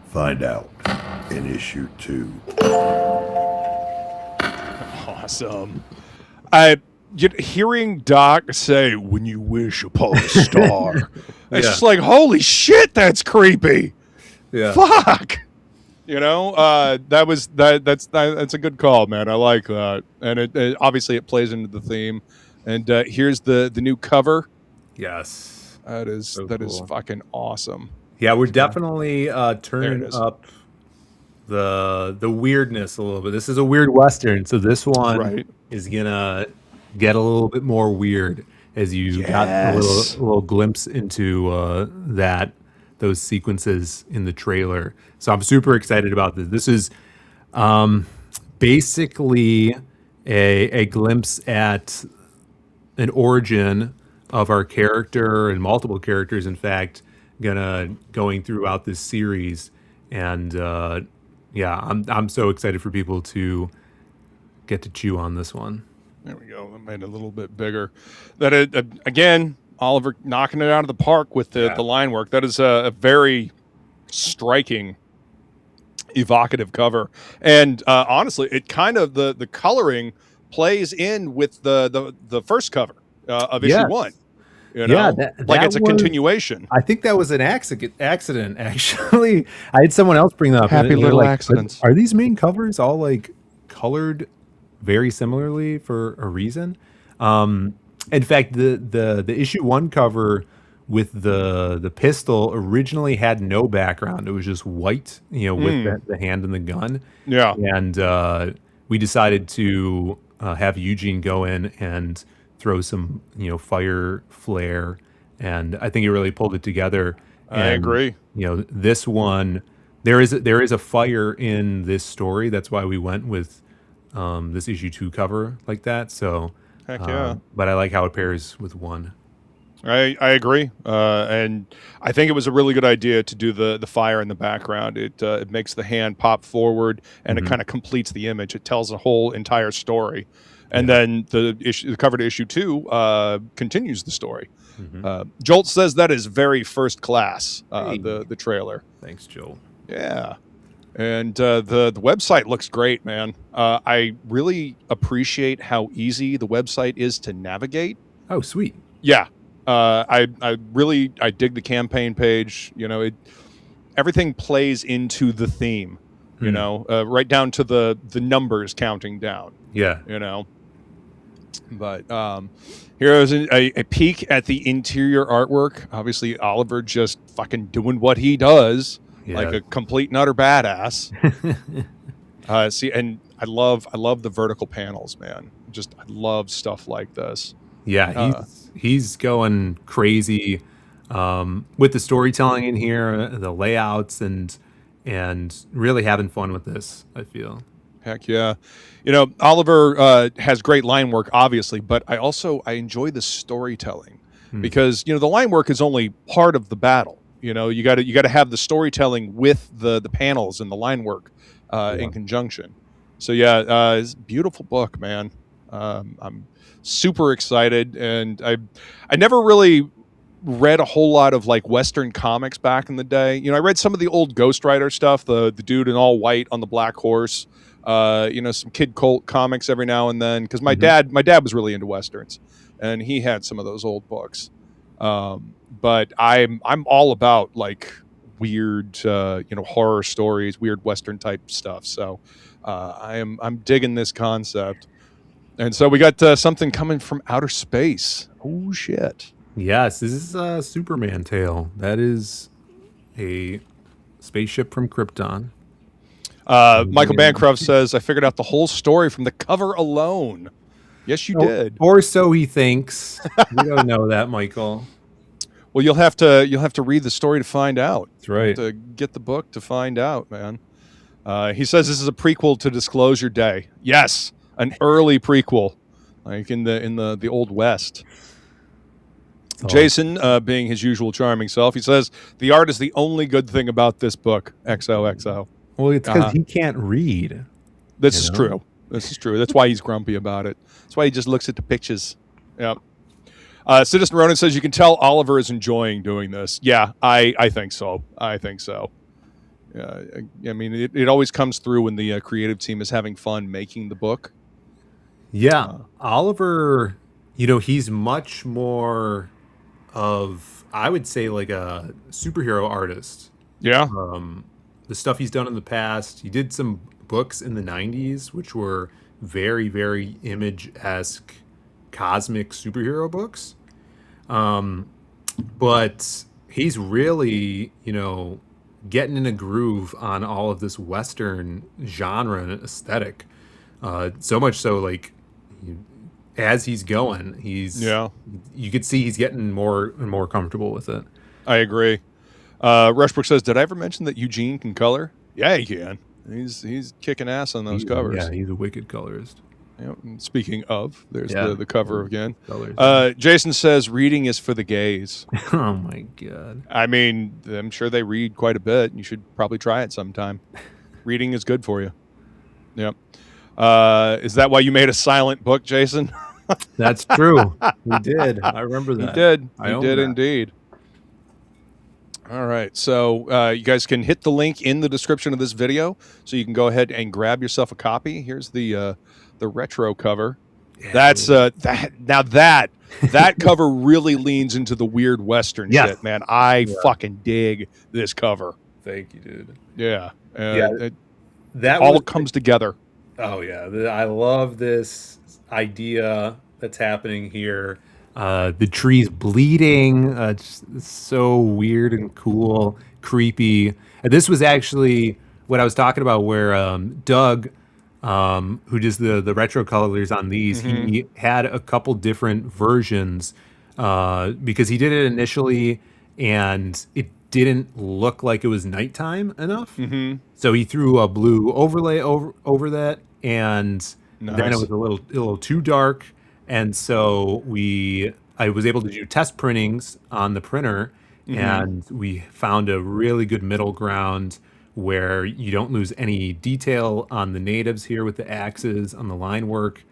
Find out in issue 2. Awesome. Hearing Doc say, "When you wish upon a star," it's just like, holy shit, that's creepy. Yeah. Fuck. That's a good call, man. I like that, and it obviously it plays into the theme. And here's the new cover. Yes, that is cool. fucking awesome. Yeah, we're definitely turning up the weirdness a little bit. This is a weird Western, so this one is gonna get a little bit more weird as you got a little glimpse into those sequences in the trailer. So I'm super excited about this. This is basically a glimpse at an origin of our character, and multiple characters, in fact, going throughout this series. And I'm so excited for people to get to chew on this one. There we go. I made it a little bit bigger. That again, Oliver knocking it out of the park with the line work. That is a very striking, evocative cover. And honestly, it kind of the coloring plays in with the first cover of issue 1. It's a continuation. I think that was an accident. Actually, I had someone else bring that up. Happy little accidents. Are these main covers all like colored very similarly for a reason? In fact, the issue 1 cover with the pistol originally had no background. It was just white, with the hand and the gun. Yeah. And we decided to have Eugene go in and throw some, fire flare, and I think it really pulled it together. And, I agree. This one, there is a fire in this story. That's why we went with this issue 2 cover like that. So, heck yeah. But I like how it pairs with 1. I agree, and I think it was a really good idea to do the fire in the background. It makes the hand pop forward, and it kind of completes the image. It tells a whole entire story, and then the cover to issue 2 continues the story. Jolt says that is very first class. The trailer. Thanks, Jolt. Yeah. And the website looks great, man. I really appreciate how easy the website is to navigate. Oh, sweet. Yeah. I dig the campaign page. Everything plays into the theme, right down to the numbers counting down. Yeah. But here's a peek at the interior artwork. Obviously, Oliver just fucking doing what he does. Like a complete and utter badass. And I love the vertical panels, man. I love stuff like this. Yeah, he's going crazy with the storytelling in here, the layouts, and really having fun with this, I feel. Heck yeah. Oliver has great line work, obviously, but I enjoy the storytelling because, the line work is only part of the battle. You got to have the storytelling with the panels and the line work in conjunction. So it's a beautiful book, man. I'm super excited, and I never really read a whole lot of like Western comics back in the day. I read some of the old Ghost Rider stuff, the dude in all white on the black horse. Some Kid Colt comics every now and then, because my dad was really into Westerns, and he had some of those old books. But I'm all about like weird, horror stories, weird Western type stuff. So I'm digging this concept. And so we got something coming from outer space. Oh shit! Yes, this is a Superman tale. That is a spaceship from Krypton. Michael Bancroft says, "I figured out the whole story from the cover alone." Yes, you did. Or so he thinks. We don't know that, Michael. Well, you'll have to read the story to find out. That's right. To get the book to find out, man. He says this is a prequel to Disclosure Day. Yes, an early prequel, like in the Old West. Oh. Jason, being his usual charming self, he says the art is the only good thing about this book. XOXO. Well, it's because he can't read. This is true. This is true. That's why he's grumpy about it. That's why he just looks at the pictures. Yep. Citizen Ronan says you can tell Oliver is enjoying doing this. Yeah, I think so. I think so. I mean, it always comes through when the creative team is having fun making the book. Yeah, Oliver, you know, he's much more of, I would say, like a superhero artist. Yeah. The stuff he's done in the past, he did some books in the 90s, which were very, very image-esque cosmic superhero books. But he's really, you know, getting in a groove on all of this Western genre and aesthetic. So much so, like, as he's going, you could see he's getting more and more comfortable with it. I agree. Rushbrook says, "Did I ever mention that Eugene can color?" Yeah, he can. He's kicking ass on those covers. Yeah, he's a wicked colorist. Yep. And speaking of, there's the cover again. Colors. Jason says, "Reading is for the gays." Oh my god. I mean, I'm sure they read quite a bit. You should probably try it sometime. Reading is good for you. Yep. Is that why you made a silent book, Jason? That's true. We did. I remember that. You did indeed. All right. So you guys can hit the link in the description of this video, so you can go ahead and grab yourself a copy. Here's the retro cover. Yeah, that's that cover really leans into the weird Western shit, man. I fucking dig this cover. Thank you, dude. Yeah. That all comes together. Oh yeah, I love this idea that's happening here. The tree's bleeding. It's so weird and cool, creepy. And this was actually what I was talking about, where Doug, who does the retro colors on these, he had a couple different versions because he did it initially, and it didn't look like it was nighttime enough. So he threw a blue overlay over that, and then it was a little too dark. And so I was able to do test printings on the printer, and we found a really good middle ground where you don't lose any detail on the natives here with the axes on the line work,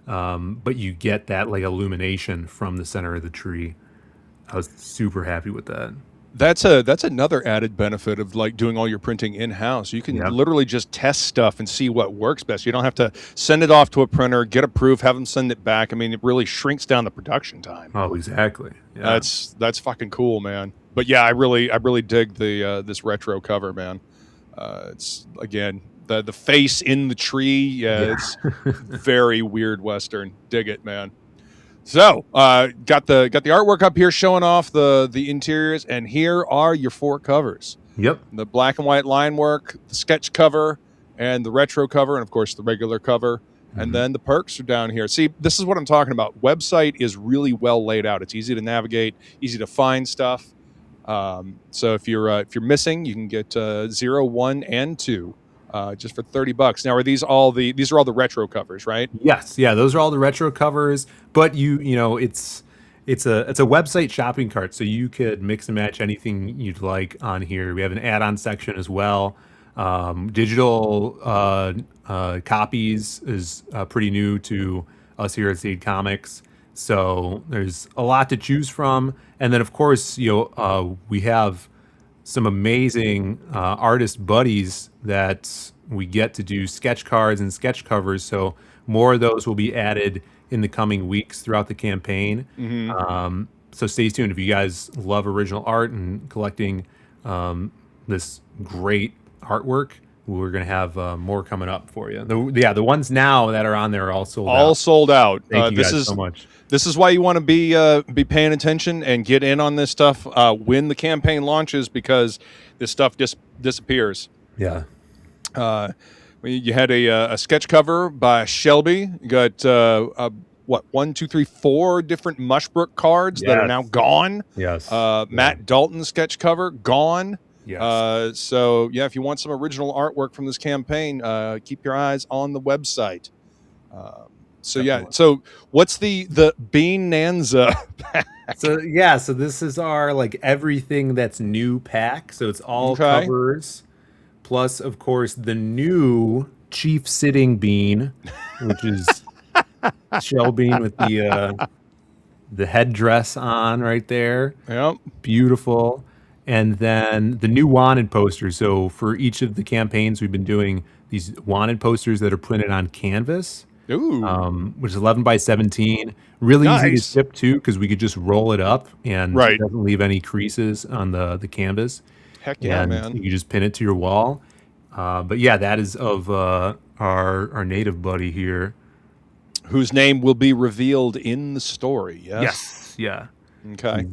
but you get that like illumination from the center of the tree. I was super happy with that. That's another added benefit of like doing all your printing in-house. You can literally just test stuff and see what works best. You don't have to send it off to a printer, get approved, have them send it back. I mean, it really shrinks down the production time. Oh, exactly. Yeah. That's fucking cool, man. But yeah, I really dig the this retro cover, man. It's again the face in the tree. Yeah, it's very weird Western. Dig it, man. So, got the artwork up here showing off the interiors, and here are your 4 covers. Yep. The black and white line work, the sketch cover, and the retro cover, and of course the regular cover. And then the perks are down here. See, this is what I'm talking about. Website is really well laid out. It's easy to navigate, easy to find stuff. So if you're missing, you can get 0, 1, and 2. Just for $30. Now, are these all the retro covers, right? Yes, yeah, those are all the retro covers. But you know, it's a website shopping cart, so you could mix and match anything you'd like on here. We have an add-on section as well. Digital copies is pretty new to us here at Seed Comics, so there's a lot to choose from. And then, of course, we have some amazing artist buddies that we get to do sketch cards and sketch covers. So more of those will be added in the coming weeks throughout the campaign. So stay tuned. If you guys love original art and collecting this great artwork, we're going to have more coming up for you. The ones now that are on there are all sold out. All sold out. Thank you guys so much. This is why you want to be paying attention and get in on this stuff when the campaign launches, because this stuff just disappears. Yeah. You had a sketch cover by Shelby. You got 1, 2, 3, 4 different Mushbrook cards that are now gone. Yes. Matt Dalton sketch cover gone. Yes. So yeah, if you want some original artwork from this campaign, keep your eyes on the website. So what's the Bean-Nanza pack? So this is our like everything that's new pack. So it's all covers, plus of course the new Chief Sitting Bean, which is Shell Bean with the headdress on right there. Yep. Beautiful. And then the new wanted posters. So for each of the campaigns, we've been doing these wanted posters that are printed on canvas. which is 11 by 17. Really easy to Nice. ship too, because we could just roll it up and Right. it doesn't leave any creases on the canvas. Heck yeah, And man. you can just pin it to your wall. But yeah, that is of our native buddy here. Whose name will be revealed in the story, yes? Yeah. Okay.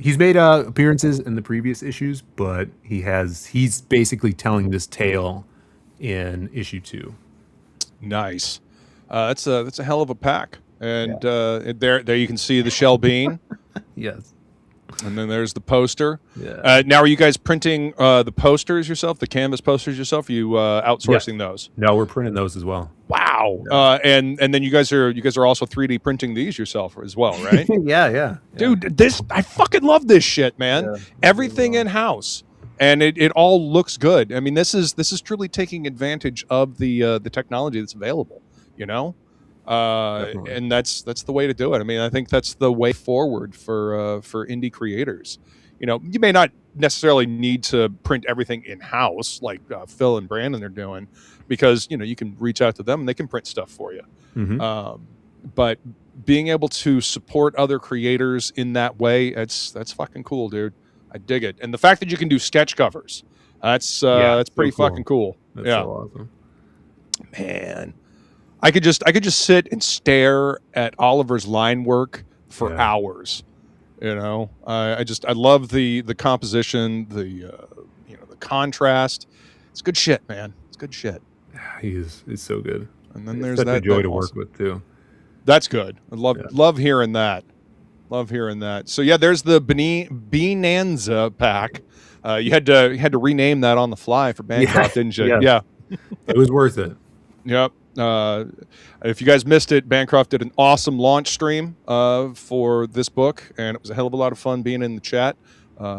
He's made appearances in the previous issues, but he's basically telling this tale in issue 2. Nice. That's a hell of a pack. And there you can see the shell bean. Yes. And then there's the poster. Yeah. Now, are you guys printing the posters yourself, the canvas posters yourself? Are you outsourcing those? No, we're printing those as well. Wow. And then you guys are also 3D printing these yourself as well, right? Yeah. Dude, I fucking love this shit, man. Yeah, everything in house, and it all looks good. I mean, this is truly taking advantage of the technology that's available. You know, and that's the way to do it. I mean, I think that's the way forward for indie creators. You know, you may not necessarily need to print everything in house like Phil and Brandon are doing, because you can reach out to them and they can print stuff for you. Mm-hmm. But being able to support other creators in that way, that's fucking cool, dude. I dig it. And the fact that you can do sketch covers, that's pretty fucking cool. That's so awesome. Man, I could just sit and stare at Oliver's line work for hours. You know, I love the composition, the contrast. It's good shit, man. It's good shit. He's so good. And then there's such that a joy to awesome work with too. That's good. I love hearing that. Love hearing that. So yeah, there's the Bonanza pack. You had to rename that on the fly for Bancroft, didn't you? Yeah. It was worth it. Yep. If you guys missed it, Bancroft did an awesome launch stream for this book, and it was a hell of a lot of fun being in the chat.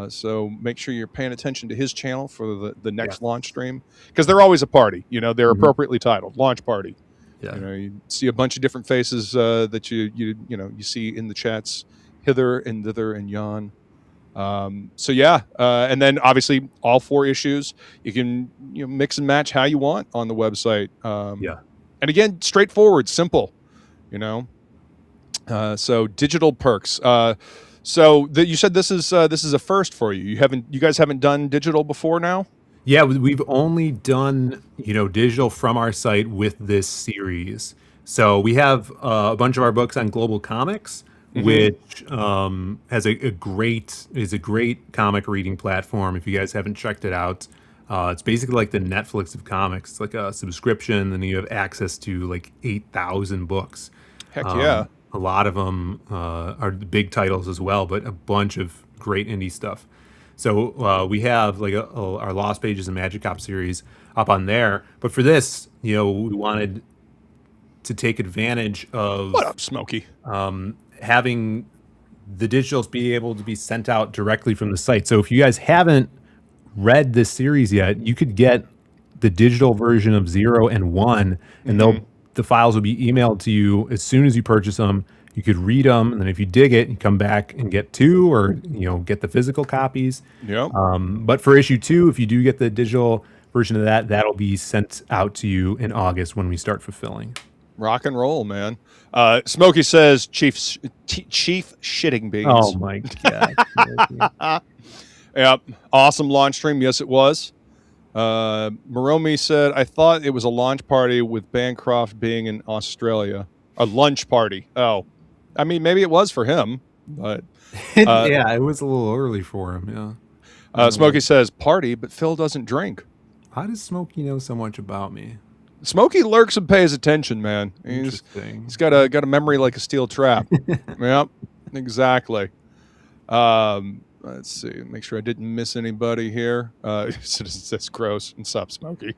So make sure you're paying attention to his channel for the next launch stream, because they're always a party. They're appropriately titled launch party. Yeah. You see a bunch of different faces that you see in the chats, hither and thither and yon. And then obviously all 4 issues you can mix and match how you want on the website. And again, straightforward, simple. So digital perks. So you said this is a first for you. You guys haven't done digital before now? Yeah, we've only done digital from our site with this series. So we have a bunch of our books on Global Comics, which is a great comic reading platform. If you guys haven't checked it out, it's basically like the Netflix of comics. It's like a subscription, and you have access to like 8,000 books. Heck yeah! A lot of them are the big titles as well, but a bunch of great indie stuff. So we have like our Lost Pages and Magic Cop series up on there. But for this, we wanted to take advantage of what up, Smokey? Having the digitals be able to be sent out directly from the site. So if you guys haven't read this series yet, you could get the digital version of 0 and 1, and the files will be emailed to you as soon as you purchase them. You could read them, and then if you dig it, you come back and get 2, or get the physical copies. Yep. But for issue 2, if you do get the digital version of that, that'll be sent out to you in August when we start fulfilling. Rock and roll, man. Smokey says Chief shitting beans. Oh my god. Yep. Awesome launch stream. Yes, it was. Moromi said, I thought it was a launch party with Bancroft being in Australia. A lunch party. Oh, I mean, maybe it was for him, but yeah, it was a little early for him. Yeah. Smokey says party, but Phil doesn't drink. How does Smokey know so much about me? Smokey lurks and pays attention, man. He's got a memory like a steel trap. Yep, exactly. Let's see. Make sure I didn't miss anybody here. That's gross. And stop, Smokey.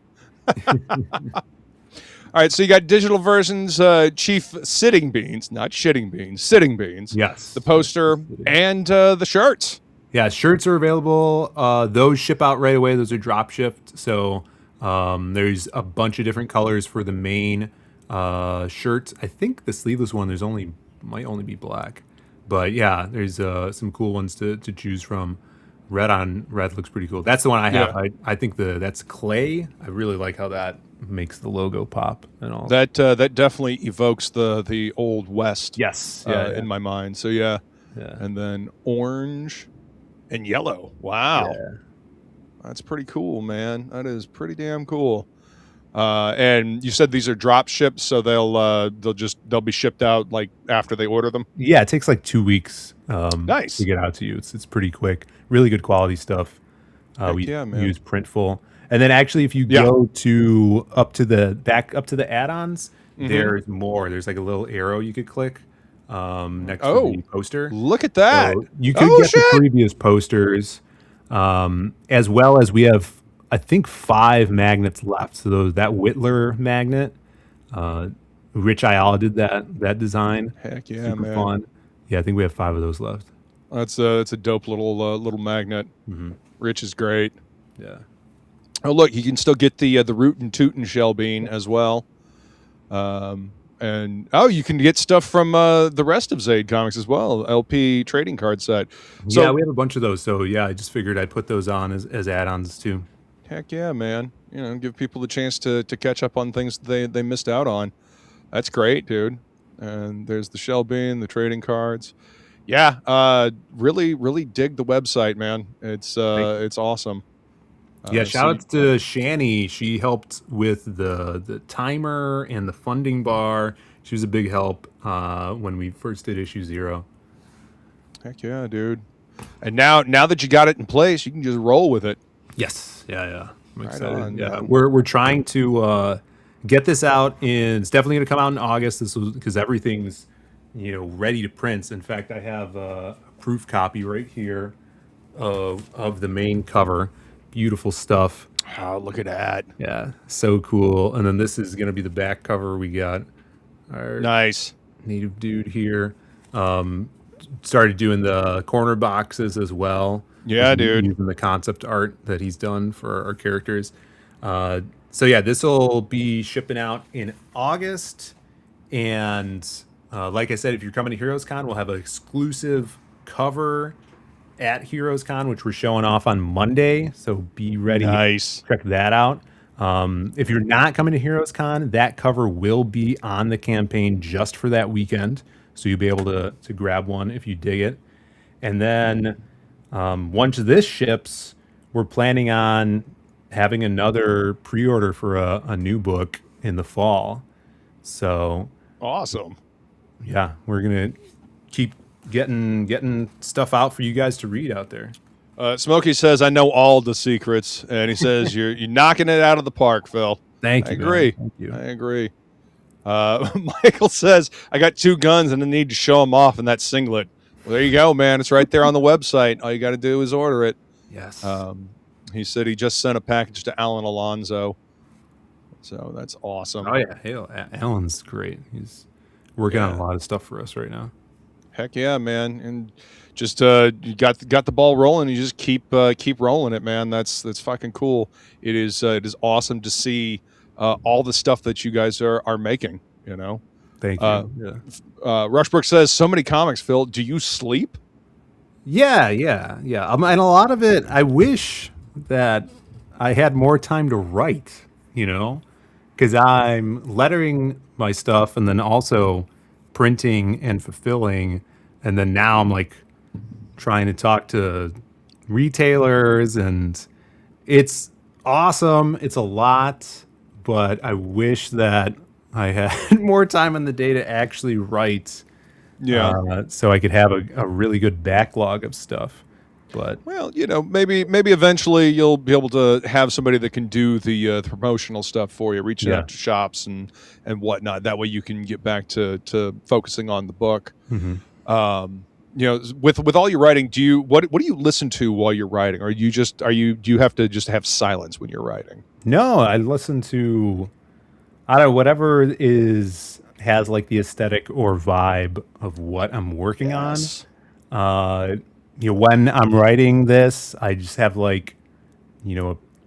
All right, so you got digital versions, Chief Sitting Beans, not shitting beans, sitting beans. Yes. The poster and the shirts. Yeah, shirts are available. Those ship out right away. Those are drop shipped. So there's a bunch of different colors for the main shirt. I think the sleeveless one, might only be black. But yeah, there's some cool ones to choose from. Red on red looks pretty cool. That's the one I have. Yeah. I think that's clay. I really like how that makes the logo pop and all. That definitely evokes the old West. Yes. In my mind. So yeah. And then orange and yellow. Wow. Yeah. That's pretty cool, man. That is pretty damn cool. And you said these are drop ships, so they'll be shipped out like after they order them. Yeah, it takes like 2 weeks. Nice. To get out to you. It's pretty quick. Really good quality stuff. We use Printful, and then actually, if you go to up to the add-ons, there's more. There's like a little arrow you could click next to the poster. Look at that! So you could get the previous posters, as well as we have, I think, 5 magnets left. So that Whittler magnet, Rich Ayala did that design. Heck yeah, super man! Fun. Yeah, I think we have 5 of those left. It's a dope little magnet. Rich is great. Yeah. Oh look, you can still get the Rootin' Tootin' Shell Bean as well. And you can get stuff from the rest of Zaid Comics as well. LP trading card set. So, yeah, we have a bunch of those. So yeah, I just figured I'd put those on as add-ons too. Heck yeah, man! You know, give people the chance to catch up on things they missed out on. That's great, dude. And there's the Shell Bean, the trading cards. Yeah, really dig the website, man. It's awesome. Yeah, shout out to Shani. She helped with the timer and the funding bar. She was a big help when we first did issue 0. Heck yeah, dude. And now that you got it in place, you can just roll with it. Yes. Yeah. I'm excited. On, yeah, we're trying to get this out it's definitely going to come out in August. This was because everything's ready to print. In fact, I have a proof copy right here of the main cover. Beautiful stuff. Oh, look at that. Yeah, so cool. And then this is going to be the back cover. We got our nice native dude here. Started doing the corner boxes as well. Yeah, dude. Using the concept art that he's done for our characters. So yeah, this will be shipping out in August. And like I said, if you're coming to Heroes Con, we'll have an exclusive cover at Heroes Con, which we're showing off on Monday. So be ready. Nice. Check that out. If you're not coming to Heroes Con, that cover will be on the campaign just for that weekend. So you'll be able to grab one if you dig it. And then once this ships, we're planning on having another pre-order for a new book in the fall. So awesome. Yeah, we're going to keep getting stuff out for you guys to read out there. Smokey says, I know all the secrets. And he says, you're knocking it out of the park, Phil. Thank you. I agree. Thank you. I agree. Michael says, I got 2 guns and I need to show them off in that singlet. Well, there you go, man. It's right there on the website. All you got to do is order it. Yes. He said he just sent a package to Alan Alonso. So that's awesome. Oh, yeah. Hey, Alan's great. He's working on a lot of stuff for us right now. Heck yeah, man. And just you got the ball rolling. You just keep rolling it, man. That's fucking cool. It is awesome to see all the stuff that you guys are making, Thank you. Rushbrook says, so many comics, Phil. Do you sleep? Yeah. And a lot of it, I wish that I had more time to write, because I'm lettering my stuff and then also printing and fulfilling. And then now I'm like trying to talk to retailers, and it's awesome. It's a lot, but I wish that I had more time in the day to actually write. Yeah. So I could have a really good backlog of stuff. But well, maybe eventually you'll be able to have somebody that can do the promotional stuff for you, reaching out to shops and whatnot. That way you can get back to focusing on the book. With all your writing, what do you listen to while you're writing? Or do you have to just have silence when you're writing? No, I listen to whatever has like the aesthetic or vibe of what I'm working on. When I'm writing this, I just have a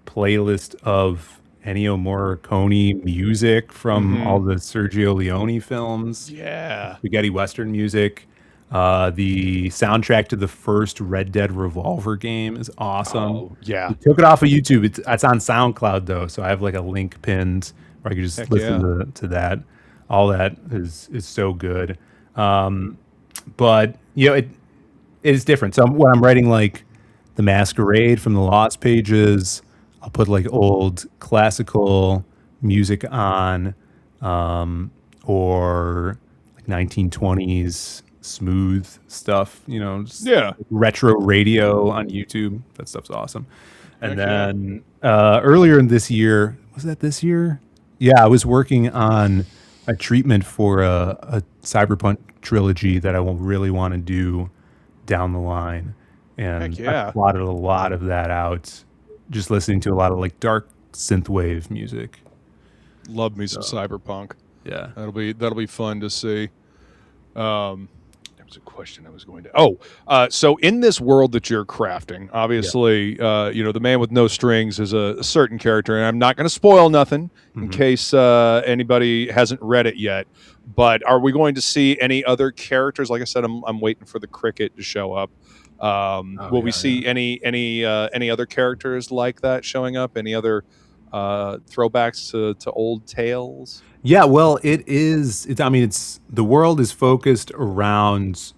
playlist of Ennio Morricone music from all the Sergio Leone films. Yeah. Spaghetti Western music. The soundtrack to the first Red Dead Revolver game is awesome. Oh, yeah. We took it off of YouTube. It's on SoundCloud though, so I have like a link pinned where I can just listen to that. All that is so good. But it is different. So when I'm writing like The Masquerade from the Lost Pages, I'll put like old classical music on, or like 1920s smooth stuff, just retro radio on YouTube. That stuff's awesome. And then earlier in this year, was that this year? Yeah, I was working on a treatment for a cyberpunk trilogy that I will really want to do down the line. And I plotted a lot of that out, just listening to a lot of like dark synthwave music. Love me some cyberpunk. Yeah, that'll be fun to see. There was a question I was going to. So in this world that you're crafting, obviously, the man with no strings is a certain character, and I'm not going to spoil nothing in case anybody hasn't read it yet. But are we going to see any other characters? Like I said, I'm waiting for the cricket to show up. Will we see any other characters like that showing up? Any other throwbacks to old tales? Yeah, well, it's the world is focused around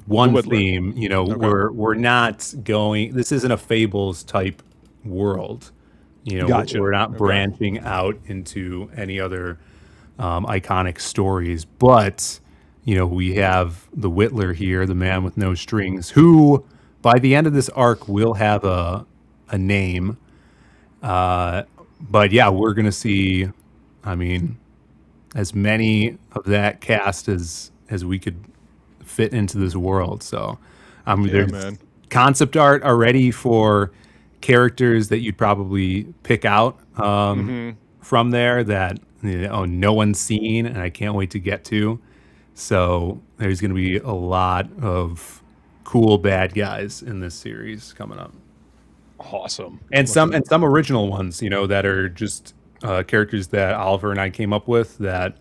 one theme. We're not going. This isn't a Fables type world. Gotcha. We're not branching out into any other iconic stories. But we have the Whittler here, the man with no strings, who by the end of this arc will have a name. But yeah, we're gonna see. As many of that cast as we could fit into this world. So, there's concept art already for characters that you'd probably pick out from there that no one's seen, and I can't wait to get to. So there's going to be a lot of cool bad guys in this series coming up. Awesome. And some original ones, that are just characters that Oliver and I came up with that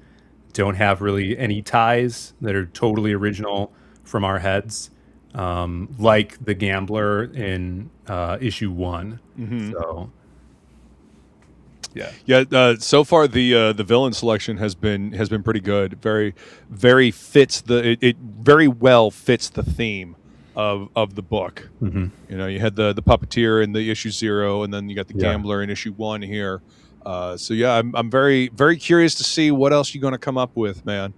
don't have really any ties, that are totally original from our heads, like the gambler in issue 1. So so far the villain selection has been pretty good. Very very fits it very well fits the theme of the book. You had the puppeteer in the issue 0, and then you got the gambler in issue 1 here. I'm very very curious to see what else you're going to come up with, man.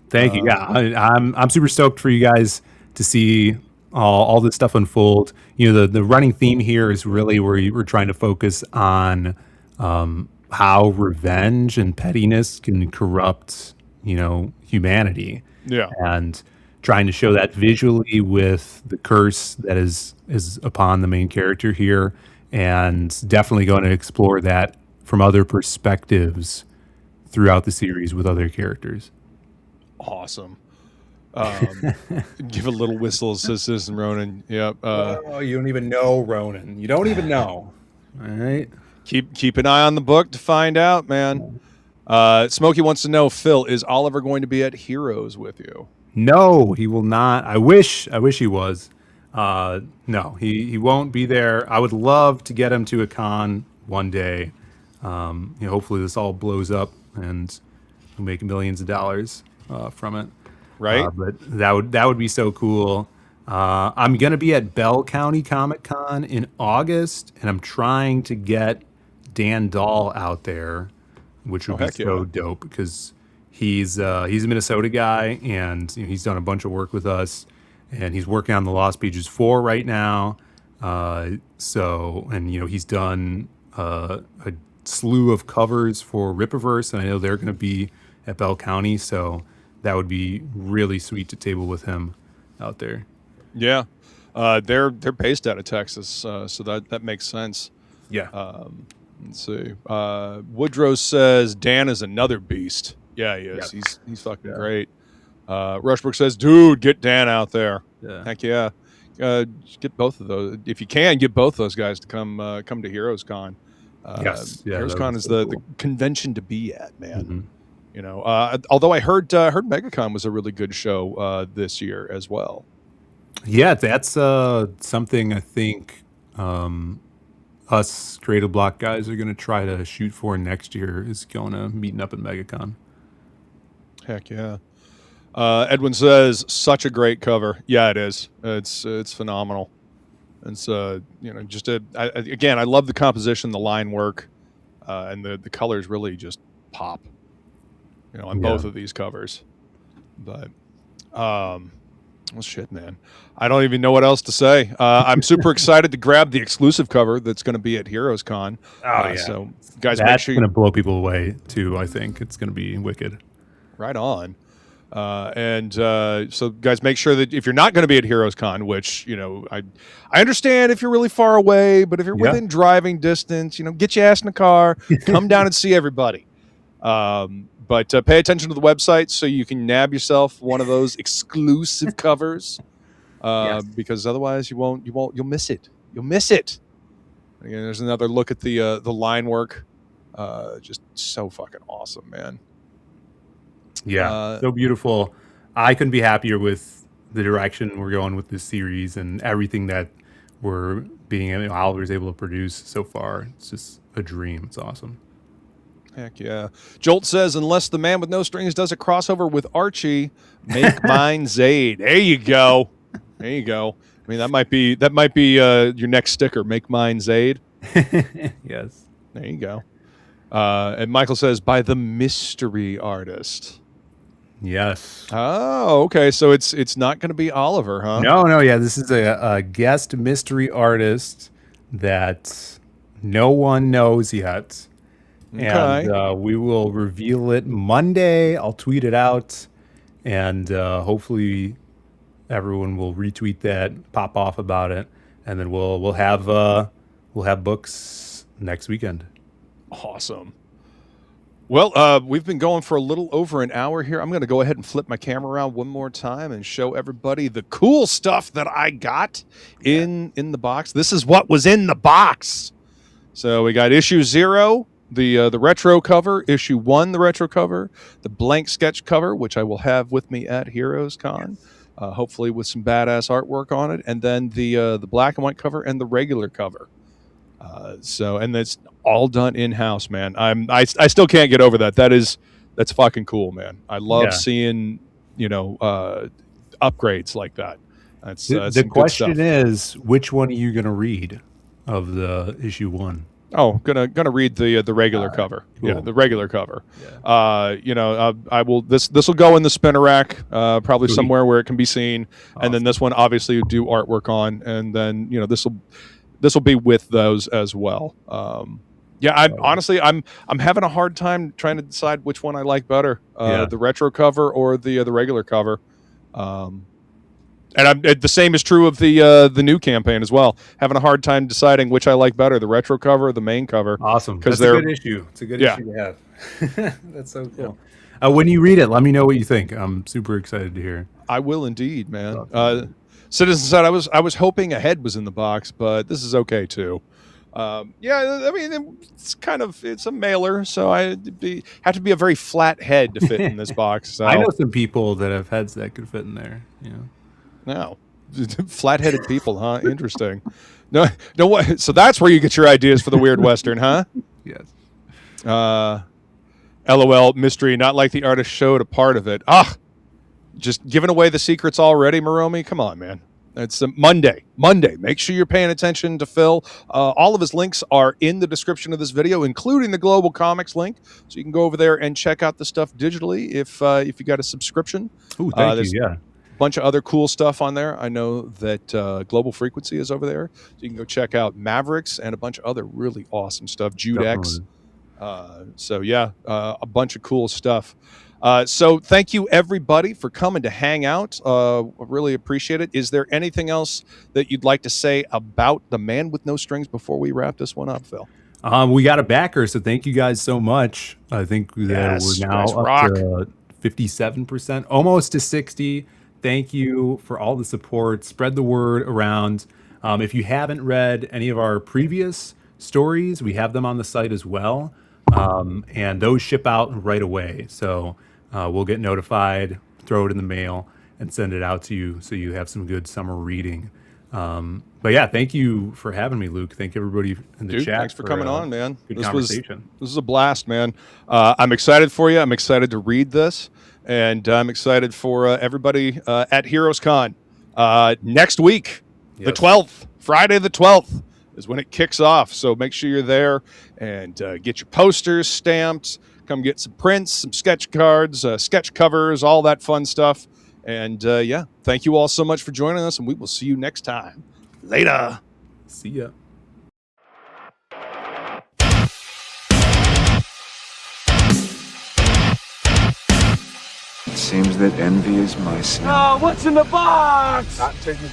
Thank you. I'm super stoked for you guys to see all this stuff unfold. The running theme here is really where we're trying to focus on how revenge and pettiness can corrupt humanity. And trying to show that visually with the curse that is upon the main character here, and definitely going to explore that from other perspectives throughout the series with other characters. Awesome. Give a little whistle, says Citizen Ronan. Yep. You don't even know Ronan. You don't even know. All right. Keep an eye on the book to find out, man. Smokey wants to know, Phil, is Oliver going to be at Heroes with you? No, he will not. I wish he was. No, he won't be there. I would love to get him to a con one day. Hopefully this all blows up and we'll make millions of dollars from it. Right. But that would be so cool. I'm gonna be at Bell County Comic Con in August, and I'm trying to get Dan Dahl out there, which would be so dope because he's a Minnesota guy, and he's done a bunch of work with us, and he's working on the Lost Pages 4 right now. He's done a slew of covers for Rippaverse, and I know they're going to be at Bell County, so that would be really sweet to table with him out there. Yeah, they're based out of Texas, so that makes sense. Yeah. Let's see. Woodrow says Dan is another beast. Yeah, he is. Yeah. He's fucking great. Rushbrook says, dude, get Dan out there. Yeah. Heck yeah. Get both of those if you can. Get both those guys to come to Heroes Con. Yes. Yeah, Heroes Con is the convention to be at, man. You know, although I heard MegaCon was a really good show this year as well. Yeah, that's something I think us Creative Block guys are going to try to shoot for next year, is going to meeting up at MegaCon. Heck yeah. Edwin says, such a great cover. Yeah, it is. It's phenomenal. It's you know, just again, I love the composition, the line work, and the colors really just pop. You know, on both of these covers. But well, shit, man. I don't even know what else to say. I'm super excited to grab the exclusive cover that's going to be at Heroes Con. So, guys, make sure going to blow people away too. I think it's going to be wicked. Right on. So, guys, make sure that if you're not going to be at Heroes Con, which, you know, I understand if you're really far away, but if you're within driving distance, you know, get your ass in the car, come down and see everybody. But pay attention to the website so you can nab yourself one of those exclusive covers, because otherwise you'll miss it. You'll miss it. Again, there's another look at the line work, just so fucking awesome, man. Yeah, so beautiful. I couldn't be happier with the direction we're going with this series and everything that Oliver's able to produce so far. It's just a dream. It's awesome. Heck yeah. Jolt says, unless the man with no strings does a crossover with Archie, make mine Zaid. There you go. There you go. I mean, that might be your next sticker. Make mine Zaid. Yes. There you go. And Michael says, by the mystery artist. Yes. Oh, okay. So it's not going to be Oliver, huh? No. Yeah, this is a guest mystery artist that no one knows yet. Okay. And we will reveal it Monday. I'll tweet it out, and hopefully everyone will retweet that, pop off about it, and then we'll have books next weekend. Awesome. Well, we've been going for a little over an hour here. I'm going to go ahead and flip my camera around one more time and show everybody the cool stuff that I got in the box. This is what was in the box. So we got issue 0. The retro cover, issue 1, the retro cover, the blank sketch cover, which I will have with me at Heroes Con, hopefully with some badass artwork on it, and then the black and white cover and the regular cover. And that's all done in house, man. I still can't get over that. That's fucking cool, man. I love seeing upgrades like that. That's the question is, which one are you gonna read of the issue 1? Oh, gonna read the regular cover. Cool. Yeah, the regular cover. Yeah. I will. This will go in the spinner rack, probably somewhere where it can be seen. Awesome. And then this one, obviously, you do artwork on, and then this will be with those as well. Honestly, I'm having a hard time trying to decide which one I like better, the retro cover or the regular cover. And the same is true of the new campaign as well. Having a hard time deciding which I like better, the retro cover or the main cover. Awesome. That's a good issue. It's a good issue to have. That's so cool. Yeah. When you read it, let me know what you think. I'm super excited to hear. I will indeed, man. Citizen said I was hoping a head was in the box, but this is okay too. I mean, it's a mailer, so have to be a very flat head to fit in this box. So. I know some people that have heads that could fit in there. No, flat-headed people, huh? Interesting. No. What? So that's where you get your ideas for the weird Western, huh? Yes. LOL, mystery. Not like the artist showed a part of it. Just giving away the secrets already, Moromi. Come on, man. It's Monday. Make sure you're paying attention to Phil. All of his links are in the description of this video, including the Global Comics link. So you can go over there and check out the stuff digitally if you got a subscription. Ooh, thank you. Yeah. Bunch of other cool stuff on there. I know that Global Frequency is over there, so you can go check out Mavericks and a bunch of other really awesome stuff. Judex. A bunch of cool stuff. So thank you everybody for coming to hang out. I really appreciate it. Is there anything else that you'd like to say about the Man with No Strings before we wrap this one up, Phil? We got a backer, so thank you guys so much. I think that we're now up to 57%, almost to 60%. Thank you for all the support. Spread the word around. If you haven't read any of our previous stories, we have them on the site as well. and those ship out right away. So we'll get notified, throw it in the mail, and send it out to you so you have some good summer reading. But yeah, thank you for having me, Luke. Thank everybody in the chat. Thanks for coming on, man. Good This conversation. this is a blast, man. I'm excited for you. I'm excited to read this, and I'm excited for everybody at Heroes Con next week, the 12th, Friday the 12th is when it kicks off. So make sure you're there and get your posters stamped. Come get some prints, some sketch cards, sketch covers, all that fun stuff. And yeah, thank you all so much for joining us, and we will see you next time. Later. See ya. It seems that envy is my sin. Oh, what's in the box? Not taking